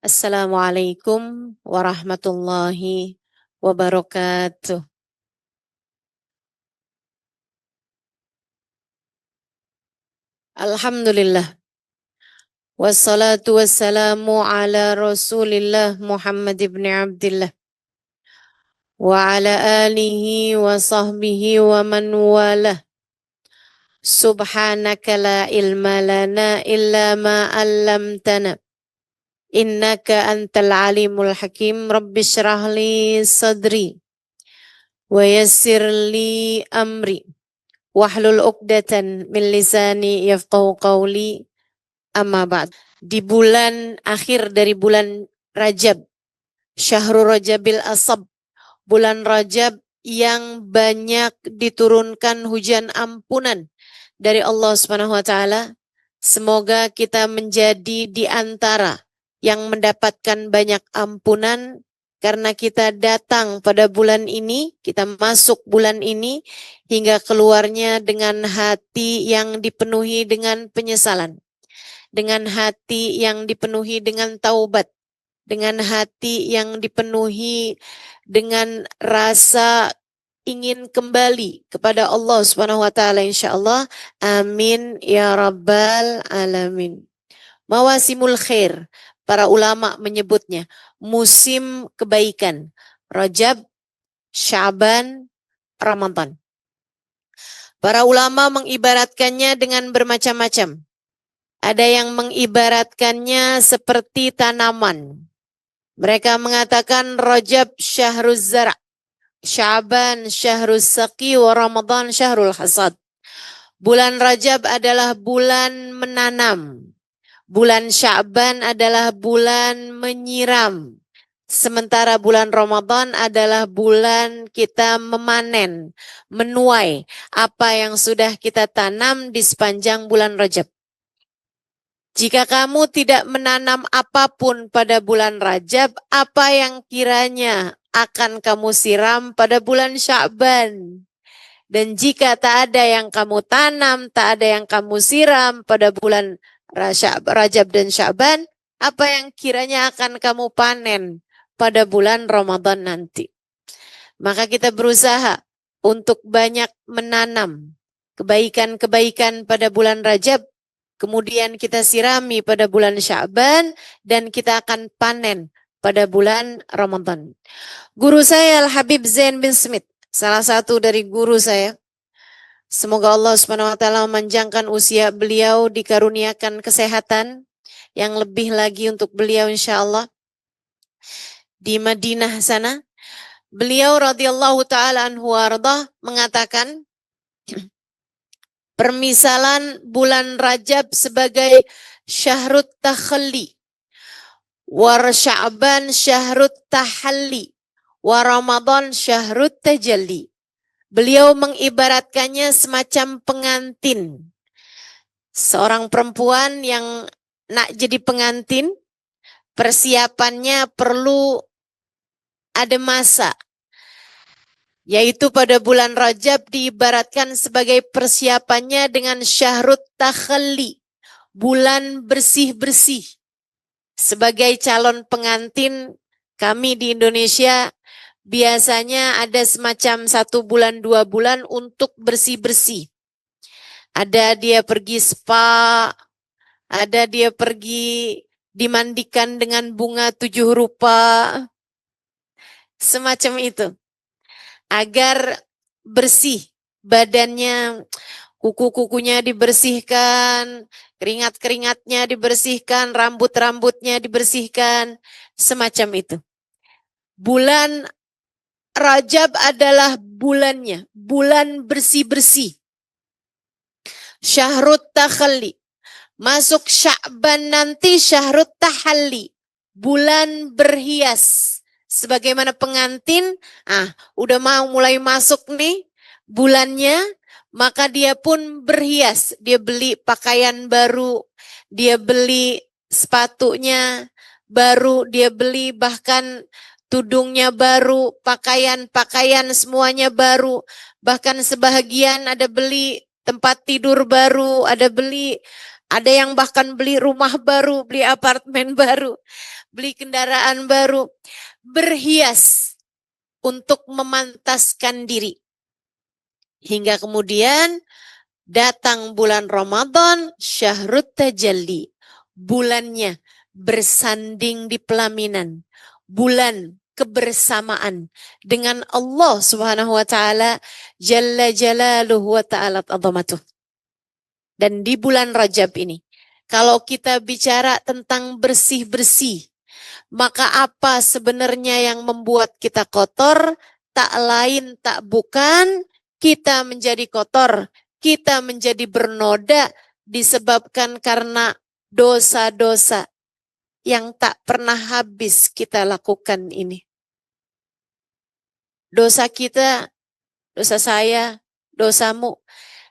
Assalamualaikum warahmatullahi wabarakatuh. Alhamdulillah. Wassalatu wassalamu ala Rasulillah Muhammad ibn Abdullah wa ala alihi wa sahbihi wa man walah. Subhanaka la ilma lana illa ma 'allamtana. Innaka antal alimul hakim. Rabbi shrah li sadri wa yassir li amri. Wahlul 'uqdatan min lisani yafqahu qawli. Amma ba'd. Di bulan akhir dari bulan Rajab, Syahrul Rajabil Asab, bulan Rajab yang banyak diturunkan hujan ampunan dari Allah Subhanahu wa taala. Semoga kita menjadi di antara yang mendapatkan banyak ampunan karena kita datang pada bulan ini, kita masuk bulan ini hingga keluarnya dengan hati yang dipenuhi dengan penyesalan, dengan hati yang dipenuhi dengan taubat, dengan hati yang dipenuhi dengan rasa ingin kembali kepada Allah Subhanahu wa taala insyaallah. Amin ya rabbal alamin. Mawasimul khair, para ulama menyebutnya musim kebaikan. Rajab, Sya'ban, Ramadan. Para ulama mengibaratkannya dengan bermacam-macam. Ada yang mengibaratkannya seperti tanaman. Mereka mengatakan Rajab syahruz zara', Sya'ban syahruz saqi, wa Ramadan syahrul hasad. Bulan Rajab adalah bulan menanam. Bulan Sya'ban adalah bulan menyiram. Sementara bulan Ramadan adalah bulan kita memanen, menuai apa yang sudah kita tanam di sepanjang bulan Rajab. Jika kamu tidak menanam apapun pada bulan Rajab, apa yang kiranya akan kamu siram pada bulan Sya'ban? Dan jika tak ada yang kamu tanam, tak ada yang kamu siram pada bulan Rajab dan Sya'ban, apa yang kiranya akan kamu panen pada bulan Ramadan nanti? Maka kita berusaha untuk banyak menanam kebaikan-kebaikan pada bulan Rajab, kemudian kita sirami pada bulan Sya'ban, dan kita akan panen pada bulan Ramadan. Guru saya Al-Habib Zain bin Smith, salah satu dari guru saya. Semoga Allah Subhanahu wa taala memanjangkan usia beliau, dikaruniakan kesehatan yang lebih lagi untuk beliau insyaallah. Di Madinah sana, beliau radhiyallahu taala anhu wardah mengatakan permisalan bulan Rajab sebagai syahrut takhalli, wa Sya'ban syahrut tahalli, wa Ramadan syahrut tajalli. Beliau mengibaratkannya semacam pengantin. Seorang perempuan yang nak jadi pengantin, persiapannya perlu ada masa. Yaitu pada bulan Rajab diibaratkan sebagai persiapannya dengan syahrut takhalli, bulan bersih-bersih. Sebagai calon pengantin, kami di Indonesia biasanya ada semacam 1 bulan 2 bulan untuk bersih-bersih. Ada dia pergi spa, ada dia pergi dimandikan dengan bunga 7 rupa, semacam itu. Agar bersih badannya, kuku-kukunya dibersihkan, keringat-keringatnya dibersihkan, rambut-rambutnya dibersihkan, semacam itu. Bulan Rajab adalah bulannya, bulan bersih-bersih. Syahrut takhalli. Masuk Sya'ban nanti syahrut tahalli, bulan berhias. Sebagaimana pengantin, udah mau mulai masuk nih bulannya, maka dia pun berhias. Dia beli pakaian baru, dia beli sepatunya baru, dia beli bahkan tudungnya baru, pakaian semuanya baru. Bahkan sebahagian ada beli tempat tidur baru, ada yang bahkan beli rumah baru, beli apartemen baru. beli kendaraan baru, berhias untuk memantaskan diri. Hingga kemudian datang bulan Ramadan, syahrut tajalli. Bulannya bersanding di pelaminan. Bulan kebersamaan dengan Allah Subhanahu wa taala jalla jalaluhu wa ta'ala azamatuh. Dan di bulan Rajab ini, kalau kita bicara tentang bersih-bersih, maka apa sebenarnya yang membuat kita kotor? Tak lain tak bukan kita menjadi kotor, kita menjadi bernoda disebabkan karena dosa-dosa yang tak pernah habis kita lakukan ini. Dosa kita, dosa saya, dosamu,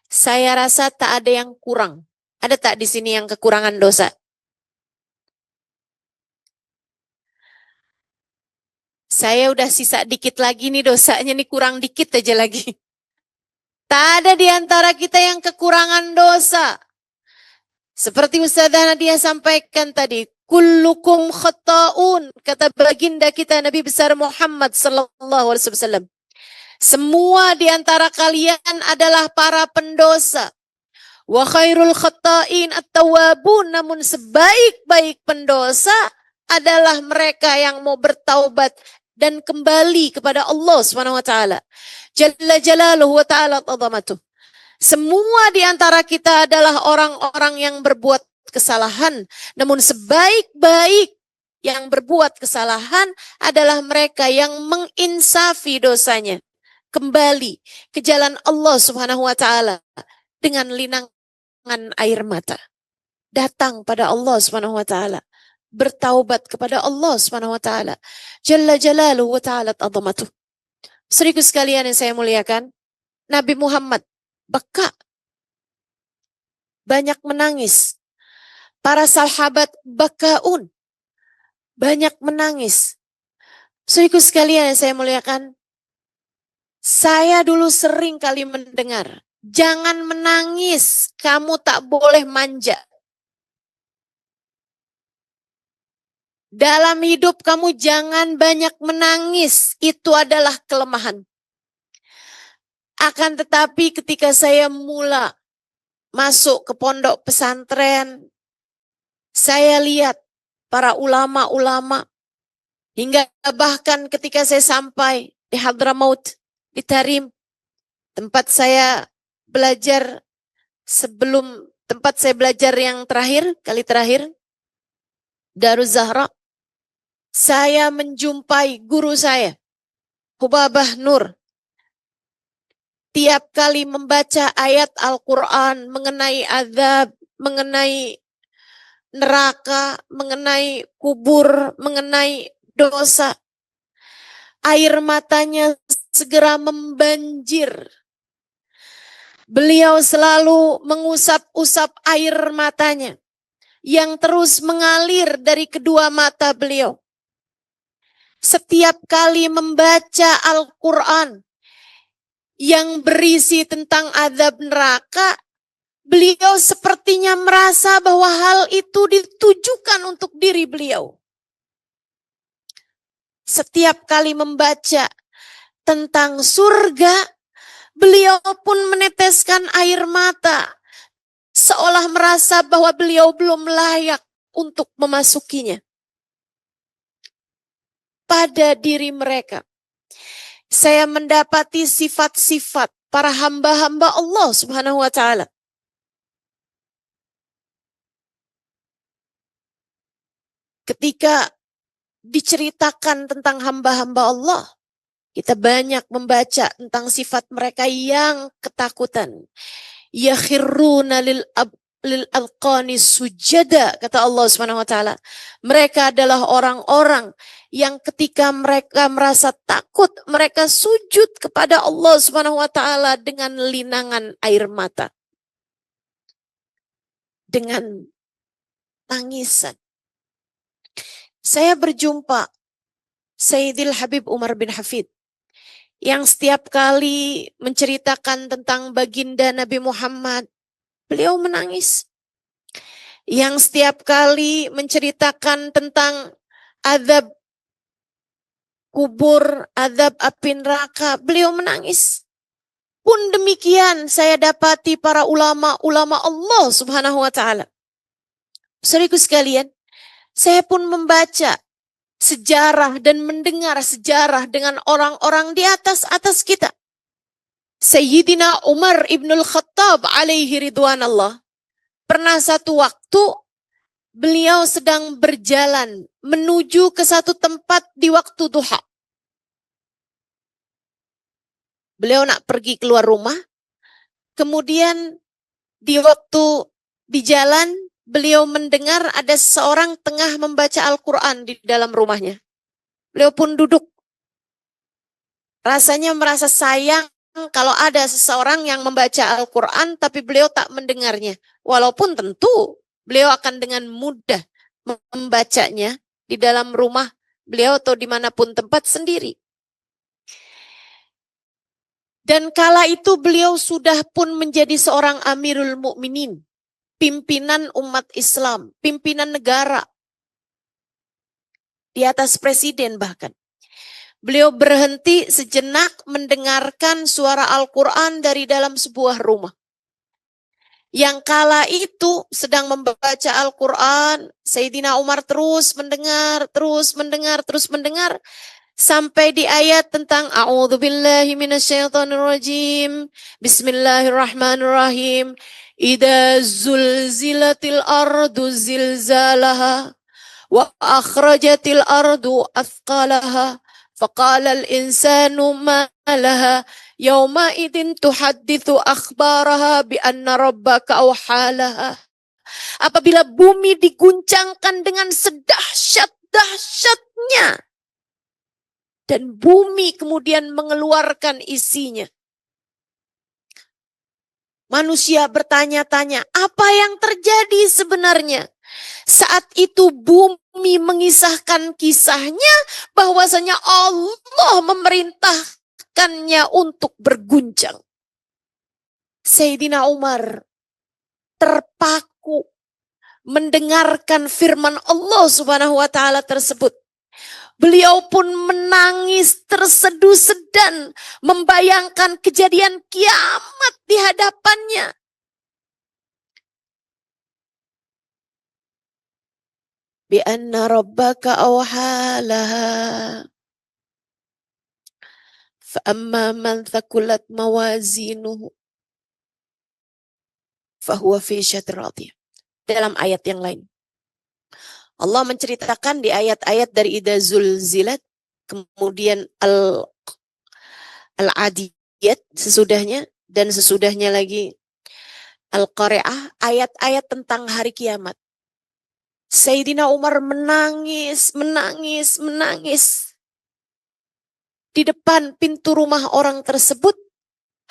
saya rasa tak ada yang kurang. Ada tak di sini yang kekurangan dosa? Saya udah sisa dikit lagi nih dosanya nih, kurang dikit aja lagi. Tak ada di antara kita yang kekurangan dosa. Seperti Ustazah Nadia sampaikan tadi, kullukum khata'un, kata baginda kita Nabi besar Muhammad sallallahu alaihi wasallam. Semua di antara kalian adalah para pendosa. Wa khairul khata'in at-tawwabun, namun sebaik-baik pendosa adalah mereka yang mau bertaubat dan kembali kepada Allah Subhanahu wa taala. Jalla jalaluhu wa ta'ala azamatuh. Semua di antara kita adalah orang-orang yang berbuat kesalahan, namun sebaik-baik yang berbuat kesalahan adalah mereka yang menginsafi dosanya, kembali ke jalan Allah Subhanahu wa taala dengan linangan air mata. Datang pada Allah Subhanahu wa taala, bertaubat kepada Allah Subhanahu wa taala. Jalla jalaluhu wa ta'ala azamatuh. Saudaraku sekalian yang saya muliakan, Nabi Muhammad beka, banyak menangis. Para sahabat bakaun, banyak menangis. Saudaraku sekalian yang saya muliakan, saya dulu sering kali mendengar, jangan menangis, kamu tak boleh manja. Dalam hidup kamu jangan banyak menangis, itu adalah kelemahan. Akan tetapi ketika saya mula masuk ke pondok pesantren, saya lihat para ulama-ulama, hingga bahkan ketika saya sampai di Hadramaut, di Tarim, tempat saya belajar sebelum tempat saya belajar yang terakhir, kali terakhir, Daruz Zahra, saya menjumpai guru saya, Hubabah Nur. Tiap kali membaca ayat Al-Quran mengenai azab, mengenai neraka, mengenai kubur, mengenai dosa, air matanya segera membanjir. Beliau selalu mengusap-usap air matanya yang terus mengalir dari kedua mata beliau. Setiap kali membaca Al-Quran yang berisi tentang azab neraka, beliau sepertinya merasa bahwa hal itu ditujukan untuk diri beliau. Setiap kali membaca tentang surga, beliau pun meneteskan air mata, seolah merasa bahwa beliau belum layak untuk memasukinya. Pada diri mereka, saya mendapati sifat-sifat para hamba-hamba Allah Subhanahu wa taala. Ketika diceritakan tentang hamba-hamba Allah, kita banyak membaca tentang sifat mereka yang ketakutan. Yakhiruna lil alqani sujada, kata Allah Subhanahu wa taala. Mereka adalah orang-orang yang ketika mereka merasa takut, mereka sujud kepada Allah Subhanahu wa taala dengan linangan air mata, dengan tangisan. Saya berjumpa Sayyidil Habib Umar bin Hafid yang setiap kali menceritakan tentang baginda Nabi Muhammad, beliau menangis. Yang setiap kali menceritakan tentang azab kubur, azab api neraka, beliau menangis. Pun demikian saya dapati para ulama-ulama Allah Subhanahu wa taala. Saudaraku sekalian, saya pun membaca sejarah dan mendengar sejarah dengan orang-orang di atas kita. Sayyidina Umar ibnul Khattab alaihi ridwanallah. Pernah satu waktu beliau sedang berjalan menuju ke satu tempat di waktu duha. Beliau nak pergi keluar rumah. Kemudian di waktu di jalan beliau mendengar ada seseorang tengah membaca Al-Quran di dalam rumahnya. Beliau pun duduk. Rasanya merasa sayang kalau ada seseorang yang membaca Al-Quran tapi beliau tak mendengarnya. Walaupun tentu beliau akan dengan mudah membacanya di dalam rumah beliau atau dimanapun tempat sendiri. Dan kala itu beliau sudah pun menjadi seorang Amirul Mukminin, pimpinan umat Islam, pimpinan negara, di atas presiden bahkan. Beliau berhenti sejenak mendengarkan suara Al-Quran dari dalam sebuah rumah. Yang kala itu sedang membaca Al-Quran, Sayyidina Umar terus mendengar, sampai di ayat tentang A'udzubillahi minasyaitonirrajim. Bismillahirrahmanirrahim. Idza zulzilatil ardu zilzalaha wa akhrajatil ardu athqalaha faqala al-insanu ma laha yawma idin tuhadditsu akhbaraha bi anna rabbaka awhalaha. Apabila bumi diguncangkan dengan sedahsyat-dahsyatnya dan bumi kemudian mengeluarkan isinya. Manusia bertanya-tanya, apa yang terjadi sebenarnya? Saat itu bumi mengisahkan kisahnya bahwasanya Allah memerintahkannya untuk berguncang. Sayyidina Umar terpaku mendengarkan firman Allah Subhanahu wa taala tersebut. Beliau pun menangis terseduh-sedan membayangkan kejadian kiamat di hadapannya. Bi anna rabbaka awhalaha. Fa amma man thaqulat mawazinuhu fa huwa fi syatir radiyah. Dalam ayat yang lain Allah menceritakan di ayat-ayat dari Idza Zulzilat, kemudian Al-Adiyat sesudahnya, dan sesudahnya lagi Al-Qari'ah, ayat-ayat tentang hari kiamat. Sayyidina Umar menangis di depan pintu rumah orang tersebut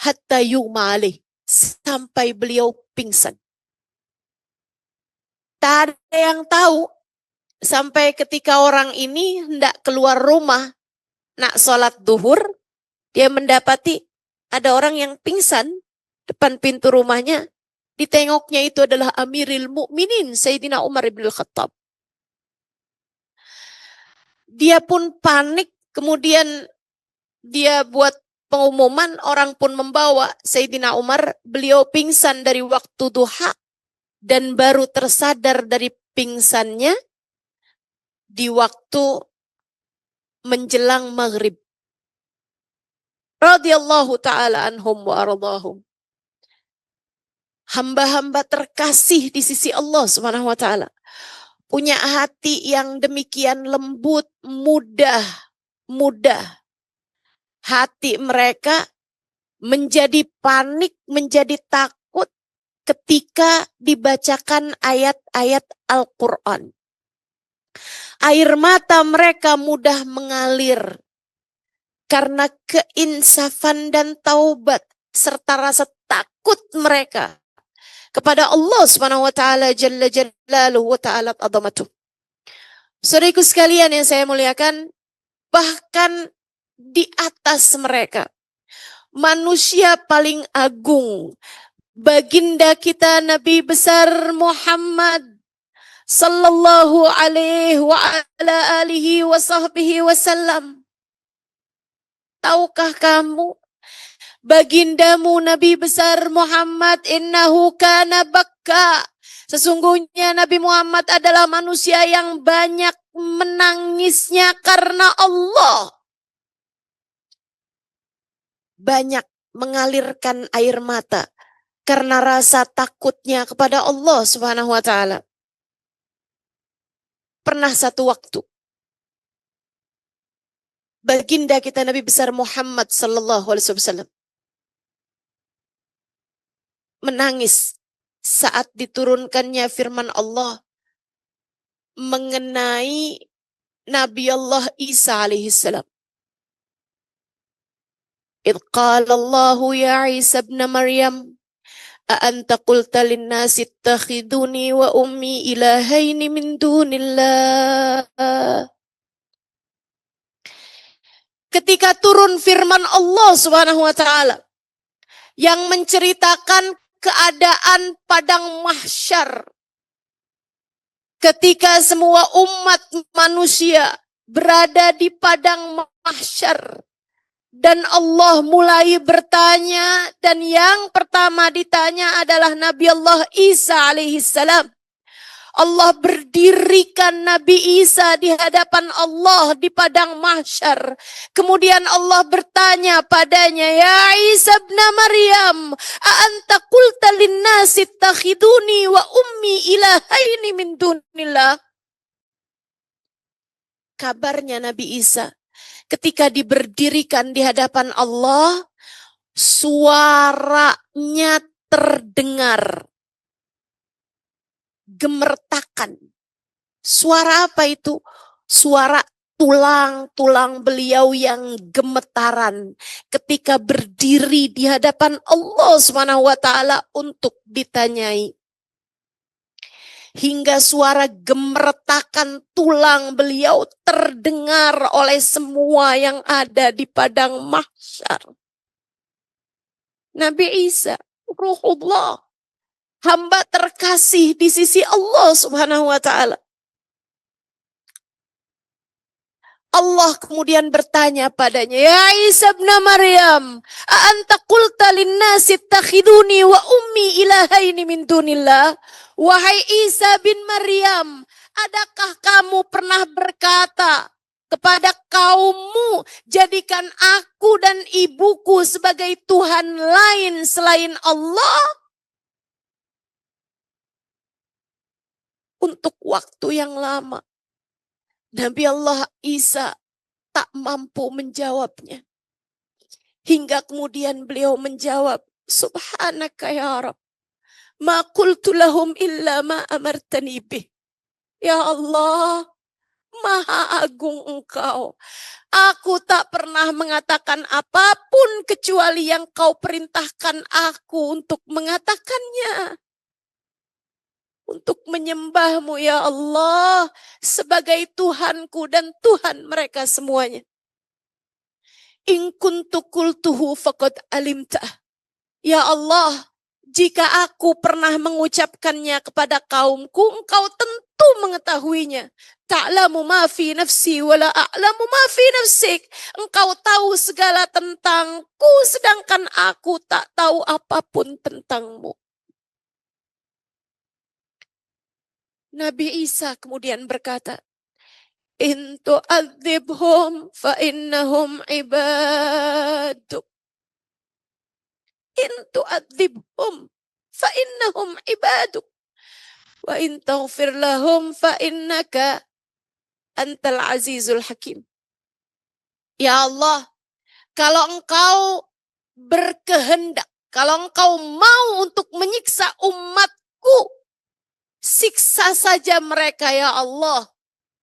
hatta yughma alaih, sampai beliau pingsan. Tak ada yang tahu sampai ketika orang ini hendak keluar rumah, nak sholat duhur, dia mendapati ada orang yang pingsan depan pintu rumahnya. Ditengoknya itu adalah Amirul Mukminin Sayyidina Umar ibn Khattab. Dia pun panik, kemudian dia buat pengumuman, orang pun membawa Sayyidina Umar. Beliau pingsan dari waktu duha dan baru tersadar dari pingsannya di waktu menjelang maghrib. Radhiyallahu ta'ala anhum wa ardhahum. Hamba-hamba terkasih di sisi Allah Subhanahu wa ta'ala. Punya hati yang demikian lembut, mudah. Hati mereka menjadi panik, menjadi takut ketika dibacakan ayat-ayat Al-Quran. Air mata mereka mudah mengalir karena keinsafan dan taubat serta rasa takut mereka kepada Allah Subhanahu wa taala jalla jalaluhu wa ta'ala azamatuh. Saudaraku sekalian yang saya muliakan, bahkan di atas mereka manusia paling agung, baginda kita Nabi besar Muhammad sallallahu alaihi wa ala alihi wa sahbihi wasallam. Tahukah kamu, bagindamu Nabi besar Muhammad, innahu kana bakka. Sesungguhnya Nabi Muhammad adalah manusia yang banyak menangisnya karena Allah. Banyak mengalirkan air mata karena rasa takutnya kepada Allah Subhanahu wa taala. Pernah satu waktu baginda kita Nabi besar Muhammad sallallahu alaihi wasallam menangis saat diturunkannya firman Allah mengenai Nabi Allah Isa alaihi salam. Idh qala Allah ya Isa ibn Maryam a anta qulta lin-nasi ittakhiduni wa ummi ilahaini min dunillah. Ketika turun firman Allah Subhanahu wa taala yang menceritakan keadaan padang mahsyar ketika semua umat manusia berada di padang mahsyar dan Allah mulai bertanya, dan yang pertama ditanya adalah Nabi Allah Isa alaihi salam. Allah berdirikan Nabi Isa di hadapan Allah di padang mahsyar. Kemudian Allah bertanya padanya, ya Isa ibn Maryam, a anta qulta lin-nasi ittakhiduni wa ummi ilahaini min dunillah. Kabarnya Nabi Isa ketika diberdirikan di hadapan Allah, suaranya terdengar gemertakan. Suara apa itu? Suara tulang-tulang beliau yang gemetaran ketika berdiri di hadapan Allah Subhanahu wa taala untuk ditanyai. Hingga suara gemertakan tulang beliau terdengar oleh semua yang ada di padang mahsyar. Nabi Isa, Ruhullah, hamba terkasih di sisi Allah Subhanahu wa taala. Allah kemudian bertanya padanya, ya Isa ibn Maryam, a anta qulta lin-nasi ittakhiduni wa ummi ilahaini min dunillah. Wahai Isa bin Maryam, adakah kamu pernah berkata kepada kaummu, jadikan aku dan ibuku sebagai Tuhan lain selain Allah? Untuk waktu yang lama, Nabi Allah Isa tak mampu menjawabnya. Hingga kemudian beliau menjawab, Subhanaka ya Rabb, ma qultu lahum illa ma amartani bih. Ya Allah, Maha Agung Engkau. Aku tak pernah mengatakan apapun kecuali yang Kau perintahkan aku untuk mengatakannya. Untuk menyembah-Mu ya Allah sebagai Tuhanku dan Tuhan mereka semuanya. In kuntu qultuhu faqad alimtah. Ya Allah, jika aku pernah mengucapkannya kepada kaumku, Engkau tentu mengetahuinya. Ta'lamu ma fi nafsi wa la a'lamu ma fi nafsik. Engkau tahu segala tentangku, sedangkan aku tak tahu apapun tentangmu. Nabi Isa kemudian berkata, in tu'adzibhum fa innahum ibaduk. In tu'adzibhum fa innahum ibaduk. Wa in taghfir lahum fa innaka antal azizul hakim. Ya Allah, kalau Engkau berkehendak, kalau Engkau mau untuk menyiksa umatku, siksa saja mereka ya Allah.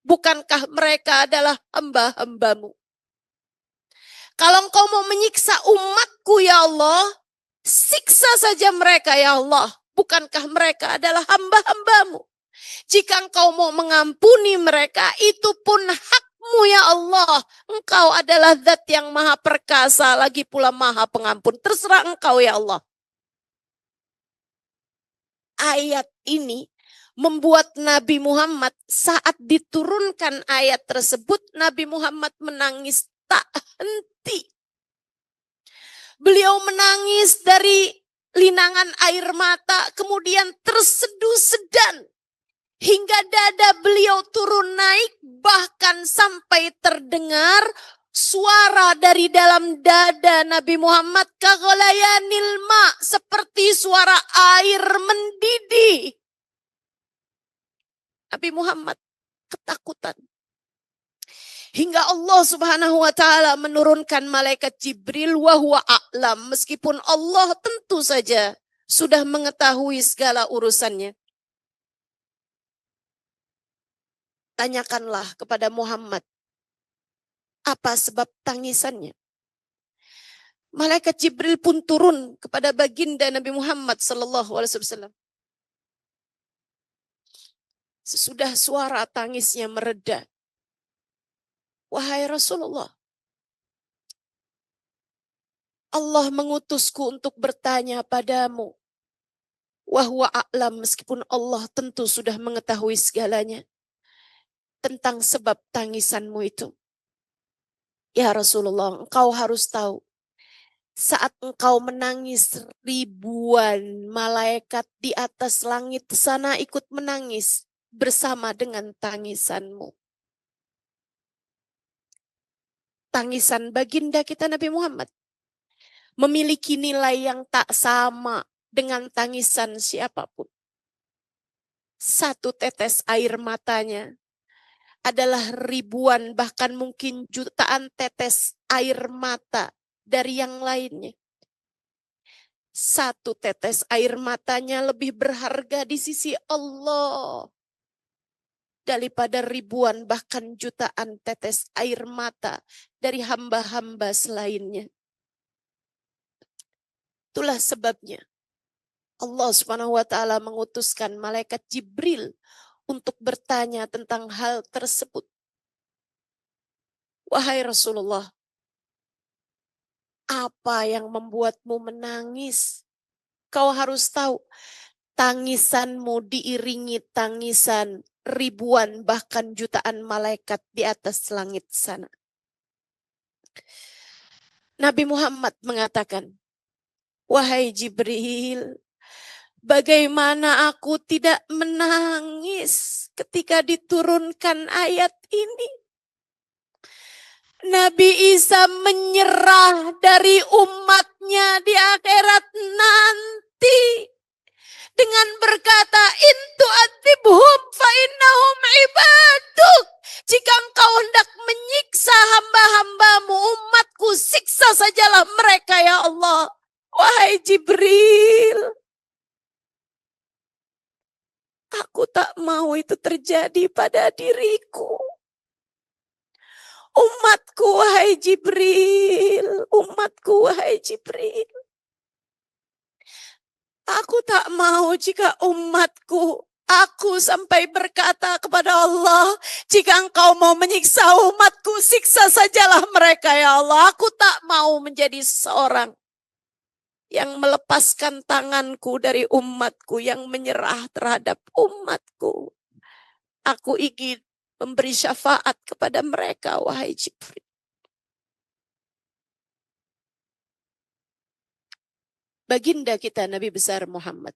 Bukankah mereka adalah hamba-hamba-Mu? Kalau Engkau mau menyiksa umatku ya Allah, siksa saja mereka ya Allah. Bukankah mereka adalah hamba-hamba-Mu? Jika Engkau mau mengampuni mereka, itu pun hak-Mu ya Allah. Engkau adalah zat yang maha perkasa, lagi pula maha pengampun. Terserah Engkau ya Allah. Ayat ini membuat Nabi Muhammad saat diturunkan ayat tersebut, Nabi Muhammad menangis tak henti. Beliau menangis dari linangan air mata, kemudian terseduh sedan. Hingga dada beliau turun naik, bahkan sampai terdengar suara dari dalam dada Nabi Muhammad, kaghalayanil ma, seperti suara air mendidih. Nabi Muhammad ketakutan. Hingga Allah Subhanahu wa taala menurunkan malaikat Jibril wa huwa a'lam, meskipun Allah tentu saja sudah mengetahui segala urusannya. Tanyakanlah kepada Muhammad, apa sebab tangisannya? Malaikat Jibril pun turun kepada baginda Nabi Muhammad sallallahu alaihi wasallam. Sesudah suara tangisnya mereda, wahai Rasulullah, Allah mengutusku untuk bertanya padamu. Wa huwa a'lam, meskipun Allah tentu sudah mengetahui segalanya tentang sebab tangisanmu itu. Ya Rasulullah, engkau harus tahu, saat engkau menangis, ribuan malaikat di atas langit sana ikut menangis bersama dengan tangisanmu. Tangisan baginda kita Nabi Muhammad memiliki nilai yang tak sama dengan tangisan siapapun. Satu tetes air matanya adalah ribuan, bahkan mungkin jutaan tetes air mata dari yang lainnya. Satu tetes air matanya lebih berharga di sisi Allah daripada ribuan bahkan jutaan tetes air mata dari hamba-hamba selainnya. Itulah sebabnya Allah Subhanahu wa taala mengutuskan malaikat Jibril untuk bertanya tentang hal tersebut. Wahai Rasulullah, apa yang membuatmu menangis? Kau harus tahu, tangisanmu diiringi tangisan ribuan bahkan jutaan malaikat di atas langit sana. Nabi Muhammad mengatakan, wahai Jibril, bagaimana aku tidak menangis ketika diturunkan ayat ini? Nabi Isa menyerah dari umatnya di akhirat nanti dengan berkata, intu atibhum fa innahum ibaduk. Jika engkau hendak menyiksa hamba-hambamu, umatku, siksa sajalah mereka ya Allah. Wahai Jibril, aku tak mau itu terjadi pada diriku. Umatku wahai Jibril, umatku wahai Jibril. Aku tak mau jika umatku, aku sampai berkata kepada Allah, jika engkau mau menyiksa umatku, siksa sajalah mereka ya Allah. Aku tak mau menjadi seorang yang melepaskan tanganku dari umatku, yang menyerah terhadap umatku. Aku ingin memberi syafaat kepada mereka, wahai Jibril. Baginda kita Nabi besar Muhammad,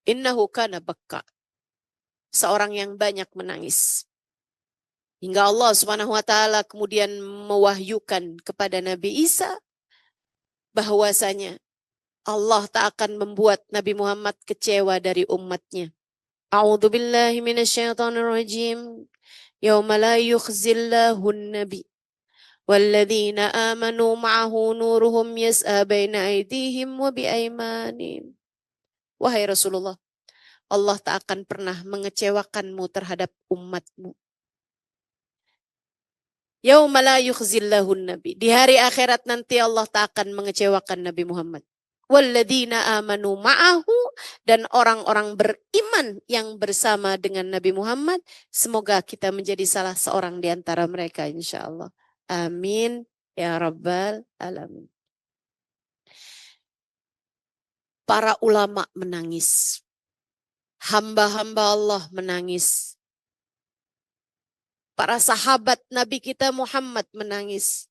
innahu kana bakka, seorang yang banyak menangis. Hingga Allah Subhanahu wa taala kemudian mewahyukan kepada Nabi Isa bahwasanya Allah tak akan membuat Nabi Muhammad kecewa dari umatnya. A'udzu billahi minasyaitonir rajim. Yauma la yukhzillahu an-nabi walladzina amanu ma'ahu nuruhum yas'a baina aydihim wa biaymanihim. Wahai Rasulullah, Allah tak akan pernah mengecewakanmu terhadap umatmu. Yauma la yukhzillahu an-nabi. Di hari akhirat nanti Allah tak akan mengecewakan Nabi Muhammad. Walladzina amanu ma'ahu, dan orang-orang beriman yang bersama dengan Nabi Muhammad. Semoga kita menjadi salah seorang di antara mereka insyaallah. Amin ya rabbal alamin. Para ulama menangis. Hamba-hamba Allah menangis. Para sahabat Nabi kita Muhammad menangis.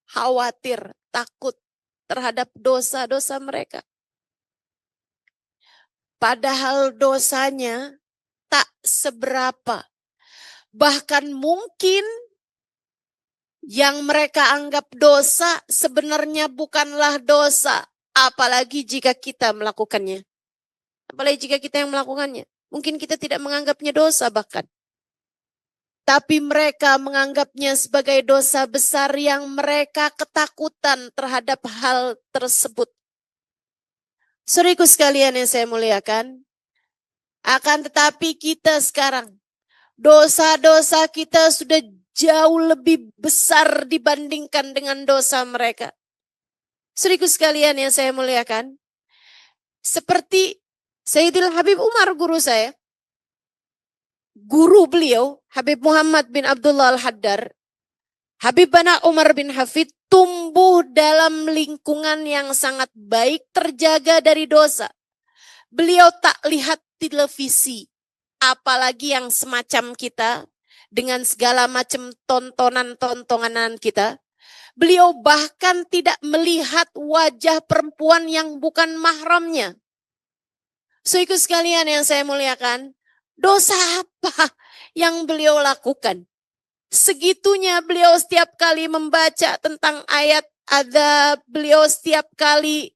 Khawatir, takut terhadap dosa-dosa mereka. Padahal dosanya tak seberapa. Bahkan mungkin yang mereka anggap dosa sebenarnya bukanlah dosa. Apalagi jika kita melakukannya. Apalagi jika kita yang melakukannya. Mungkin kita tidak menganggapnya dosa bahkan. Tapi mereka menganggapnya sebagai dosa besar yang mereka ketakutan terhadap hal tersebut. Saudaraku sekalian yang saya muliakan, akan tetapi kita sekarang, dosa-dosa kita sudah jauh lebih besar dibandingkan dengan dosa mereka. Saudaraku sekalian yang saya muliakan, seperti Sayyidil Habib Umar guru saya, guru beliau, Habib Muhammad bin Abdullah Al-Haddar, Habib Bana Umar bin Hafid tumbuh dalam lingkungan yang sangat baik, terjaga dari dosa. Beliau tak lihat televisi, apalagi yang semacam kita, dengan segala macam tontonan-tontonan kita. Beliau bahkan tidak melihat wajah perempuan yang bukan mahramnya. Saudaraku sekalian yang saya muliakan, dosa apa yang beliau lakukan? Segitunya beliau setiap kali membaca tentang ayat azab, beliau setiap kali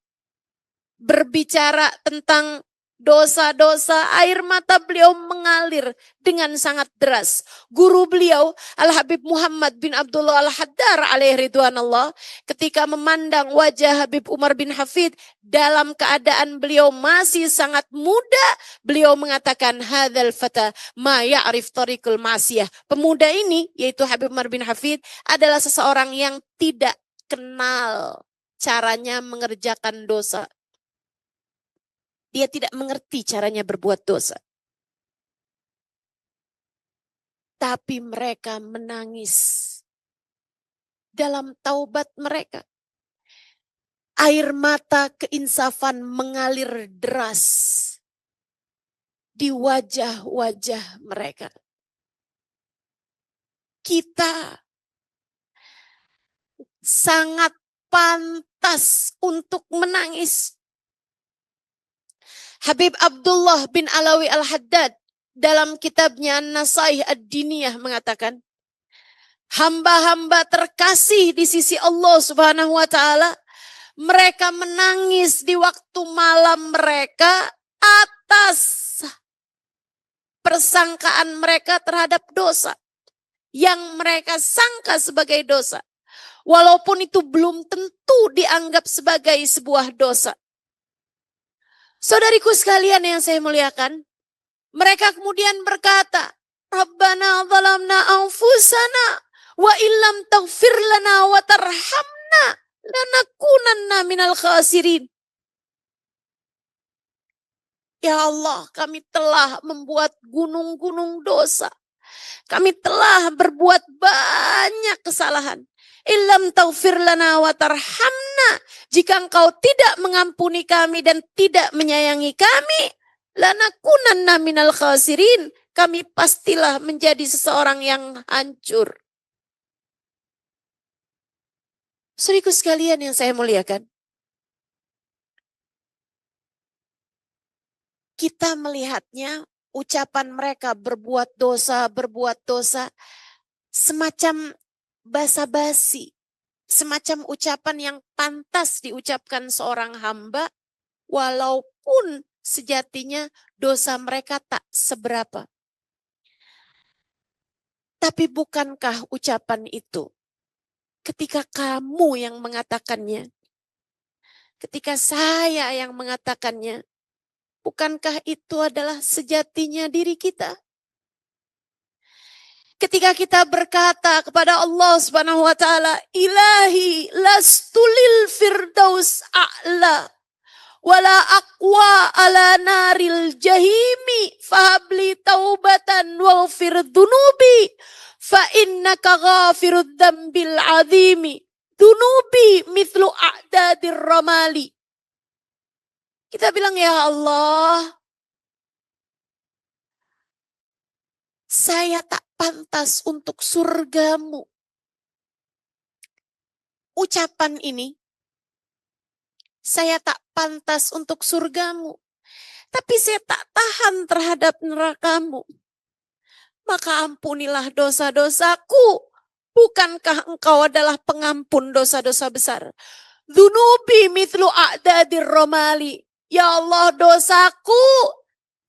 berbicara tentang dosa-dosa, air mata beliau mengalir dengan sangat deras. Guru beliau, Al-Habib Muhammad bin Abdullah Al-Haddar alaihi ridwanallah, ketika memandang wajah Habib Umar bin Hafid dalam keadaan beliau masih sangat muda, beliau mengatakan, hadzal fata ma ya'rif tariqul ma'siyah. Pemuda ini, yaitu Habib Umar bin Hafid, adalah seseorang yang tidak kenal caranya mengerjakan dosa. Dia tidak mengerti caranya berbuat dosa. Tapi mereka menangis dalam taubat mereka. Air mata keinsafan mengalir deras di wajah-wajah mereka. Kita sangat pantas untuk menangis. Habib Abdullah bin Alawi Al-Haddad dalam kitabnya An-Nasaih Ad-Diniyah mengatakan, hamba-hamba terkasih di sisi Allah Subhanahu wa taala, mereka menangis di waktu malam mereka atas persangkaan mereka terhadap dosa yang mereka sangka sebagai dosa, walaupun itu belum tentu dianggap sebagai sebuah dosa. Saudariku sekalian yang saya muliakan, mereka kemudian berkata, Rabbana zalamna anfusana wa illam taghfir lana wa tarhamna lanakunanna minal khasirin. Ya Allah, kami telah membuat gunung-gunung dosa. Kami telah berbuat banyak kesalahan. Illam taghfir lana wa tarhamna. Jika engkau tidak mengampuni kami dan tidak menyayangi kami, lanakunanna minal khasirin. Kami pastilah menjadi seseorang yang hancur. Saudaraku sekalian yang saya muliakan, kita melihatnya ucapan mereka berbuat dosa semacam basa-basi, semacam ucapan yang pantas diucapkan seorang hamba, walaupun sejatinya dosa mereka tak seberapa. Tapi bukankah ucapan itu, ketika kamu yang mengatakannya, ketika saya yang mengatakannya, bukankah itu adalah sejatinya diri kita? Ketika kita berkata kepada Allah Subhanahu wa taala, Ilahi lastulil firdaus a'la wala aqwa ala naril jahimi fahabli taubatan waghfir dhunubi fa innaka ghafirud dzambil azimi dhunubi mithlu a'dadir ramali. Kita bilang, ya Allah, saya tak pantas untuk surgamu. Ucapan ini, saya tak pantas untuk surgamu, tapi saya tak tahan terhadap nerakamu. Maka ampunilah dosa-dosaku. Bukankah engkau adalah pengampun dosa-dosa besar? Dunubi mithlu a'dadir romali. Ya Allah, dosaku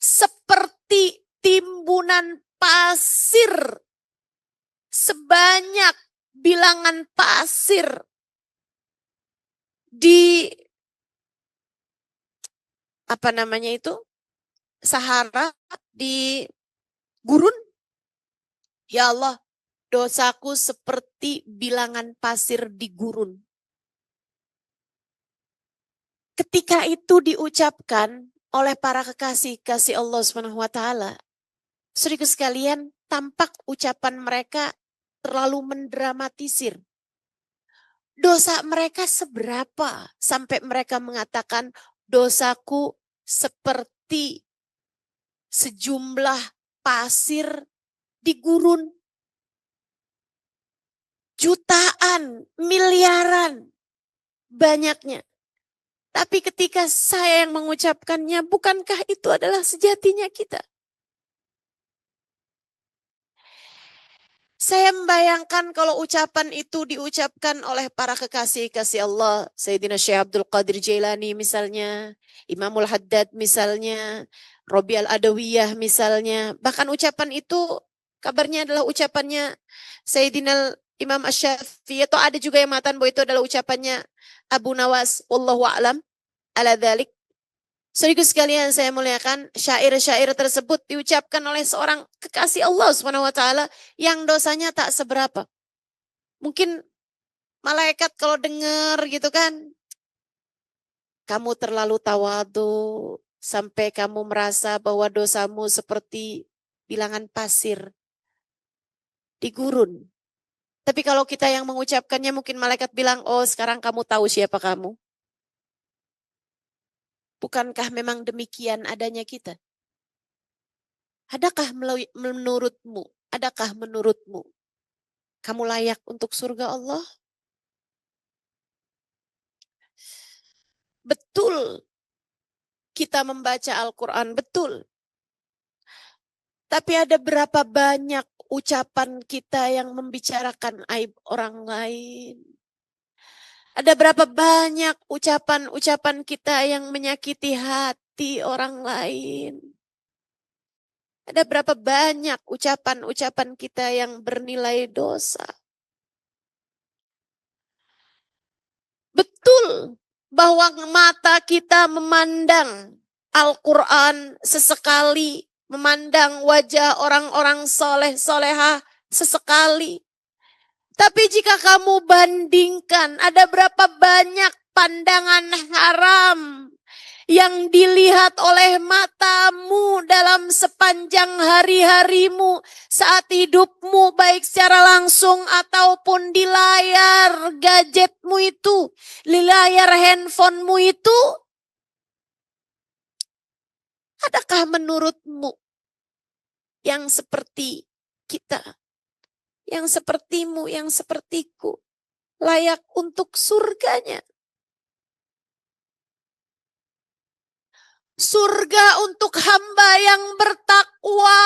seperti timbunan pasir. Sebanyak bilangan pasir di Sahara, di gurun. Ya Allah, dosaku seperti bilangan pasir di gurun. Ketika itu diucapkan oleh para kekasih Allah SWT, saudaraku sekalian, tampak ucapan mereka terlalu mendramatisir. Dosa mereka seberapa sampai mereka mengatakan dosaku seperti sejumlah pasir di gurun. Jutaan, miliaran, banyaknya. Tapi ketika saya yang mengucapkannya, bukankah itu adalah sejatinya kita? Saya membayangkan kalau ucapan itu diucapkan oleh para kekasih-kasih Allah. Sayyidina Syekh Abdul Qadir Jailani misalnya, Imamul Haddad misalnya, Robi Al-Adawiyah misalnya. Bahkan ucapan itu kabarnya adalah ucapannya Sayyidina Imam Asy-Syafi'i. Atau ada juga yang mengatakan bahwa itu adalah ucapannya Abu Nawas. Wallahu a'lam ala dzalik. Saudaraku sekalian, saya muliakan, syair-syair tersebut diucapkan oleh seorang kekasih Allah SWT yang dosanya tak seberapa. Mungkin malaikat kalau dengar gitu kan, kamu terlalu tawadu sampai kamu merasa bahwa dosamu seperti bilangan pasir di gurun. Tapi kalau kita yang mengucapkannya, mungkin malaikat bilang, oh sekarang kamu tahu siapa kamu. Bukankah memang demikian adanya kita? Adakah menurutmu kamu layak untuk surga Allah? Betul kita membaca Al-Quran, betul. Tapi ada berapa banyak ucapan kita yang membicarakan aib orang lain? Ada berapa banyak ucapan-ucapan kita yang menyakiti hati orang lain? Ada berapa banyak ucapan-ucapan kita yang bernilai dosa? Betul bahwa mata kita memandang Al-Quran sesekali, memandang wajah orang-orang soleh-solehah sesekali. Tapi jika kamu bandingkan, ada berapa banyak pandangan haram yang dilihat oleh matamu dalam sepanjang hari-harimu, saat hidupmu, baik secara langsung ataupun di layar gadgetmu itu, di layar handphonemu itu. Adakah menurutmu yang seperti kita, yang sepertimu, yang sepertiku, layak untuk surganya? Surga untuk hamba yang bertakwa.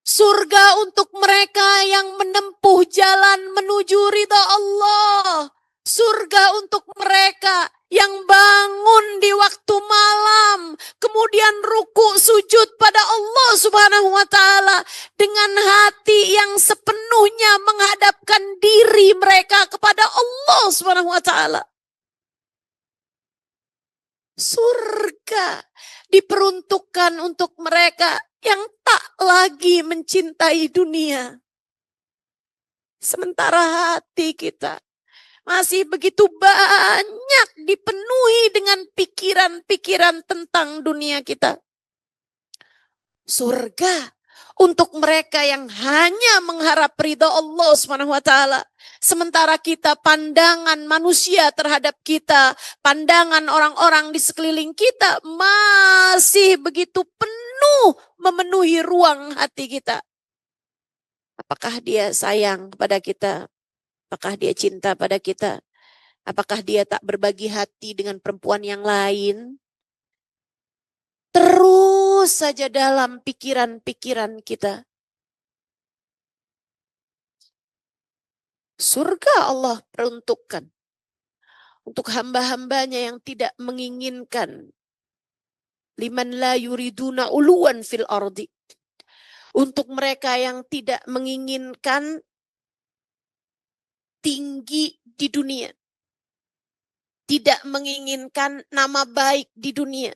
Surga untuk mereka yang menempuh jalan menuju ridha Allah. Surga untuk mereka yang bangun di waktu malam, kemudian ruku sujud pada Allah Subhanahu wa taala dengan hati yang sepenuhnya menghadapkan diri mereka kepada Allah Subhanahu wa taala. Surga diperuntukkan untuk mereka yang tak lagi mencintai dunia. Sementara hati kita masih begitu banyak dipenuhi dengan pikiran-pikiran tentang dunia kita. Surga untuk mereka yang hanya mengharap ridha Allah SWT. Sementara kita, pandangan manusia terhadap kita, pandangan orang-orang di sekeliling kita masih begitu penuh memenuhi ruang hati kita. Apakah dia sayang pada kita? Apakah dia cinta pada kita? Apakah dia tak berbagi hati dengan perempuan yang lain? Terus saja dalam pikiran-pikiran kita. Surga Allah peruntukkan untuk hamba-hambanya yang tidak menginginkan. Liman la yuriduna uluan fil ardi. Untuk mereka yang tidak menginginkan tinggi di dunia. Tidak menginginkan nama baik di dunia.